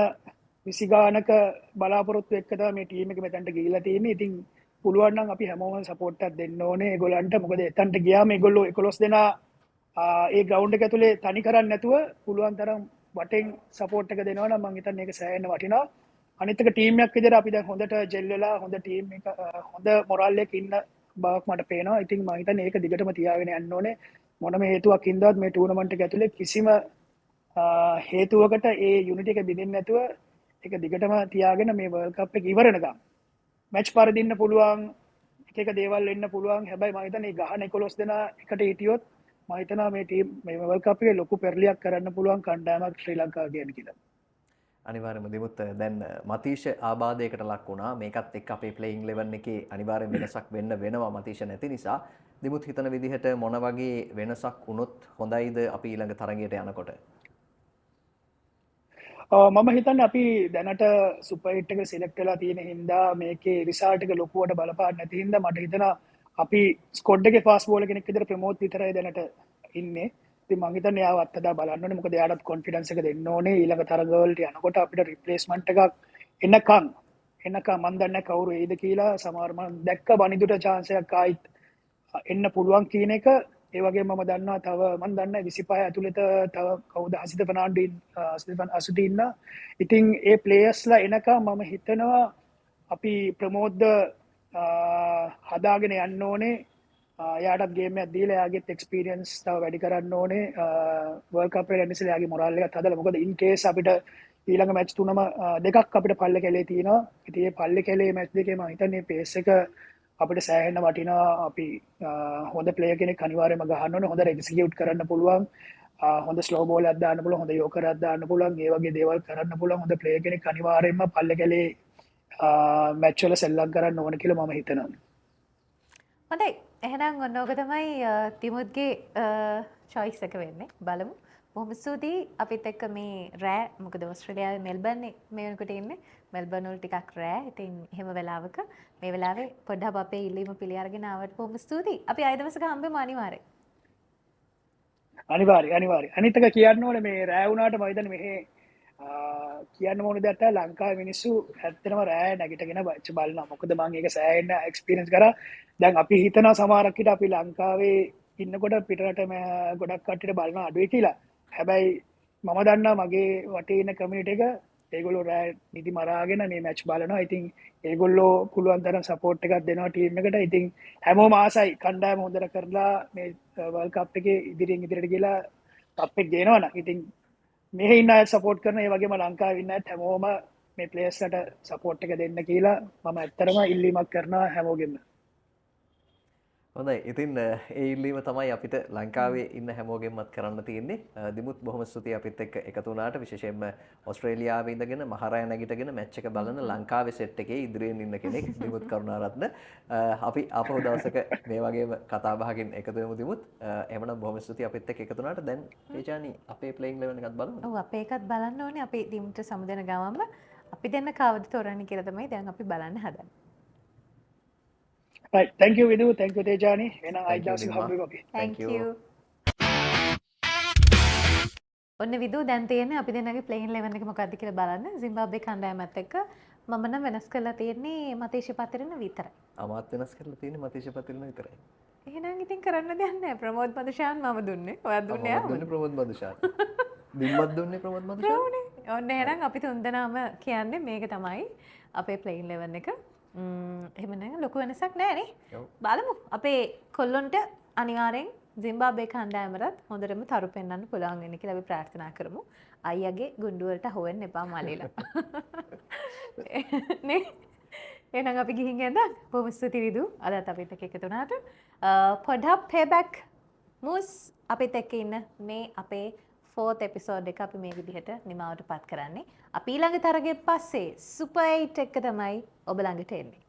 20 ගානක බලාපොරොත්තු එක්ක තමයි මේ ටීම් එක මෙතනට ගිහිල්ලා තියෙන්නේ. ඉතින් පුළුවන් නම් අපි හැමෝම සපෝට් එකක් දෙන්න ඕනේ ඒගොල්ලන්ට. මොකද එතනට ගියාම ඒගොල්ලෝ 11 දෙනා ඒ ග්‍රවුන්ඩ් එක ඇතුලේ තනි කරන්නේ නැතුව පුළුවන් තරම් වටෙන් සපෝට් එක දෙනවා නම් මම හිතන්නේ ඒක සෑහෙන වටිනවා. අනිත් එක ටීම් එකක් විදිහට අපි දැන් හොඳට ජෙල් වෙලා හොඳ ටීම් එක හොඳ මොරල් එකක ඉන්න බවක් මට පේනවා. ඉතින් මම හිතන්නේ ඒක දිගටම තියාගෙන යන්න ඕනේ. මොනම හේතුවක් හින්දාවත් මේ ටූර්නමන්ට් එක ඇතුලේ කිසිම හේතුවකට ඒ යුනිටි එක බිඳින්න නැතුව ඒක දිගටම තියාගෙන මේ වර්ල්ඩ් කප් එක ඉවර වෙනකම් මැච් පරදින්න පුළුවන් එක දේවල් වෙන්න පුළුවන්. හැබැයි මම හිතන්නේ ගහන 11 දෙනා එකට හිටියොත් මම හිතනවා මේ ටීම් මේ වර්ල්ඩ් කප් එකේ ලොකු පෙරලියක් කරන්න පුළුවන් කණ්ඩායමක් ශ්‍රී ලංකාව කියන්නේ කියලා. අනිවාර්යයෙන්ම දිමුත් දැන් මතීෂ ආබාධයකට ලක් වුණා. මේකත් එක්ක අපේ ප්ලේයිං 11 එකේ අනිවාර්යෙන් වෙනසක් වෙන්න වෙනවා මතීෂ නැති නිසා. දිමුත් හිතන විදිහට මොන වගේ වෙනසක් වුණොත් හොඳයිද අපි ඊළඟ තරගයට යනකොට? මම හිතන්නේ අපි දැනට සුපර් හිට් එකට සිලෙක්ට් වෙලා තියෙන හින්දා මේකේ රිසල්ට් එක ලොකුවට බලපාන්න නැති හින්දා මට හිතෙනවා අපි ස්කොඩ් එකේ ෆාස්ට් බෝලර් කෙනෙක් විතර ප්‍රමෝද් විතරයි දැනට ඉන්නේ. ඉතින් මම හිතන්නේ එයාව අත්දැක බලන්න ඕනේ. මොකද එයාටත් කොන්ෆිඩන්ස් එක දෙන්න ඕනේ. ඊළඟ තරගවලට යනකොට අපිට රිප්ලේස්මන්ට් එකක් එන්නකම් මම දන්නේ කවුරු එයිද කියලා. සමහර මම දැක්ක බනිදුට chance එකක් ආයිත් එන්න පුළුවන් කියන එක. ඒ වගේම මම දන්නවා තව මම දන්නේ 25 ඇතුළත තව කවුද හසිත ෆර්නාන්ඩෝ අසුටි ඉන්න. ඉතින් ඒ ප්ලේයර්ස්ලා එනකම් මම හිතනවා අපි ප්‍රමෝද්ද හදාගෙන යන්න ඕනේ. එයාටත් ගේම් එකක් දීලා එයාගෙත් එක්ස්පීරියන්ස් තව වැඩි කරන්න ඕනේ. වර්ල්ඩ් කප් එකට ඉස්සෙල්ලා එයාගේ මොරල් එකත් හදලා. මොකද ඉන් කේස් අපිට ඊළඟ මැච් තුනම දෙකක් අපිට පල්ලේ කැලේ තියෙනවා. ඉතින් මේ පල්ලේ කැලේ මැච් දෙකේ මම හිතන්නේ පේස් එක අපිට සෑහෙන්න වටිනවා. අපි හොඳ ප්ලේයර් කෙනෙක් අනිවාර්යයෙන්ම ගහන්න ඕනේ. හොඳ එක්සිකියුට් කරන්න පුළුවන්. හොඳ ස්ලෝ බෝල් එකක් දාන්න පුළුවන්. හොඳ යෝකර් එකක් දාන්න පුළුවන්. ඒ වගේ දේවල් කරන්න පුළුවන්. හොඳ ප්ලේයර් කෙනෙක් අනිවාර්යයෙන්ම පල්ලේ කැලේ මැච් වල සෙල්ලම් කරන්න ඕන කියලා මම හිතනවා. හොඳයි. එහෙනම් ඔන්න ඕක තමයි තිමුත්ගේ choice එක වෙන්නේ. බලමු. බොහොම ස්තුතියි අපිත් එක්ක මේ රෑ මොකද ඕස්ට්‍රේලියාවේ මෙල්බර්න් මේ වෙනකොට ඉන්නේ. මෙල්බර්න් වල ටිකක් රෑ. ඉතින් එහෙම වෙලාවක මේ වෙලාවේ පොඩ්ඩක් අපේ ඉල්ලීම පිළි අරගෙන ආවට බොහොම ස්තුතියි. අපි ආයෙ දවසක හම්බෙමු අනිවාර්යෙන්. අනිවාර්ය. අනිත් එක කියන්න ඕනේ මේ රෑ වුණාට මම හිතන්නේ මෙහි කියන්න ඕනේ දෙයක් තමයි ලංකාවේ මිනිස්සු ඇත්තටම රෑ නැගිටගෙන බච්ච බලනවා. මොකද මම ඒක සෑහෙන එක්ස්පීරියන්ස් කරා. දැන් අපි හිතනවා සමහරක් විට අපි ලංකාවේ ඉන්නකොට පිටරට ගොඩක් කට්ටියට බලන අඩුයි කියලා. හැබැයි මම දන්නා මගේ වටේ ඉන්න කමියුනිටි එක ඒගොල්ලෝ රෑ නිදි මරාගෙන මේ මැච් බලනවා. ඉතින් ඒගොල්ලෝ පුළුවන් තරම් සපෝට් එකක් දෙනවා ටීම් එකට. ඉතින් හැමෝම ආසයි කණ්ඩායම හොඳට කරලා මේ වර්ල්ඩ් කප් එකේ ඉදිරියට ගිහලා කප් එක ගේනවනම්. ඉතින් මෙහි ඉන්න අය සපෝට් කරන ඒ වගේම ලංකාවේ ඉන්න අයත් හැමෝම මේ ප්ලේයර්ස්ලට සපෝට් එක දෙන්න කියලා මම ඇත්තටම ඉල්ලීමක් කරනවා හැමෝගෙම. හොඳයි ඉතින් ඒ ඉල්ලීම තමයි අපිට ලංකාවේ ඉන්න හැමෝගෙන්මත් කරන්න තියෙන්නේ. දිමුත් බොහොම ස්තුතියි අපිත් එක්ක එකතු වුණාට, විශේෂයෙන්ම ඕස්ට්‍රේලියාවේ ඉඳගෙන මහරය නැගිටගෙන මැච් එක බලන ලංකාවේ සෙට් එකේ ඉදිරියෙන් ඉන්න කෙනෙක් දිමුත් කරුණාරත්න. අපි ආපහු දවසක මේ වගේම කතා බහකින් එකතු වෙමු දිමුත්. එහෙමනම් බොහොම ස්තුතියි අපිත් එක්ක එකතු වුණාට. දැන් තේජානි අපේ ප්ලේයින් 11 එකත් බලමු. ඔව් අපේ එකත් බලන්න ඕනේ. අපි දිමුට සමුදෙන ගමන්ම අපි දෙන්න කවුද තෝරන්නේ කියලා තමයි දැන් අපි බලන්න හදන්නේ. Right. Thank you, Vidu. Thank you, Tejani. And I Thank you, just Dimma. have to Thank you. ඔන්න විදු දැන් තියෙන්නේ අපි දෙන්නගේ ප්ලේන් 11 එක මොකක්ද කියලා බලන්න. සිම්බාබ්වේ කණ්ඩායමත් එක්ක මම නම් වෙනස් කරලා තියෙන්නේ මතේෂ පතිරණ විතරයි. අමාත් වෙනස් කරලා තියෙන්නේ මතේෂ පතිරණ විතරයි. එහෙනම් ඉතින් කරන්න දෙයක් නැහැ. ප්‍රමෝද් මදුෂාන් මම දුන්නේ. ඔයා දුන්නේ මම දුන්නේ ප්‍රමෝද් මදුෂාන්. දිම්මත් දුන්නේ ප්‍රමෝද් මදුෂාන්. ඔන්න එහෙනම් අපි තුන්දෙනාම කියන්නේ මේක තමයි අපේ ප්ලේන් 11 එක. එහෙම නේද? ලොකු වෙනසක් නැහැ නේ. ඔව්. බලමු. අපේ කොල්ලොන්ට අනිවාර්යෙන් සිම්බාබ්වේ කණ්ඩායමට හොඳටම තරු පෙන්වන්න පුළුවන් වෙන්න කියලා අපි ප්‍රාර්ථනා කරමු. අයියාගේ ගුඬු වලට හොවෙන්න එපා මලීලා. නේ? එහෙනම් අපි ගිහින් එන්න. බොහොම ස්තුතියි විදු. අදත් අපිත් එක්ක එකතු වුණාට. පොඩ්ඩක් පේබැක් මූස් අපිත් එක්ක ඉන්න මේ අපේ 4th episode එක අපි මේ විදිහට නිමාවට පත් කරන්නේ. අපි ඊළඟ තරගෙ පස්සේ Super 8 එක තමයි ඔබ ළඟට එන්නේ.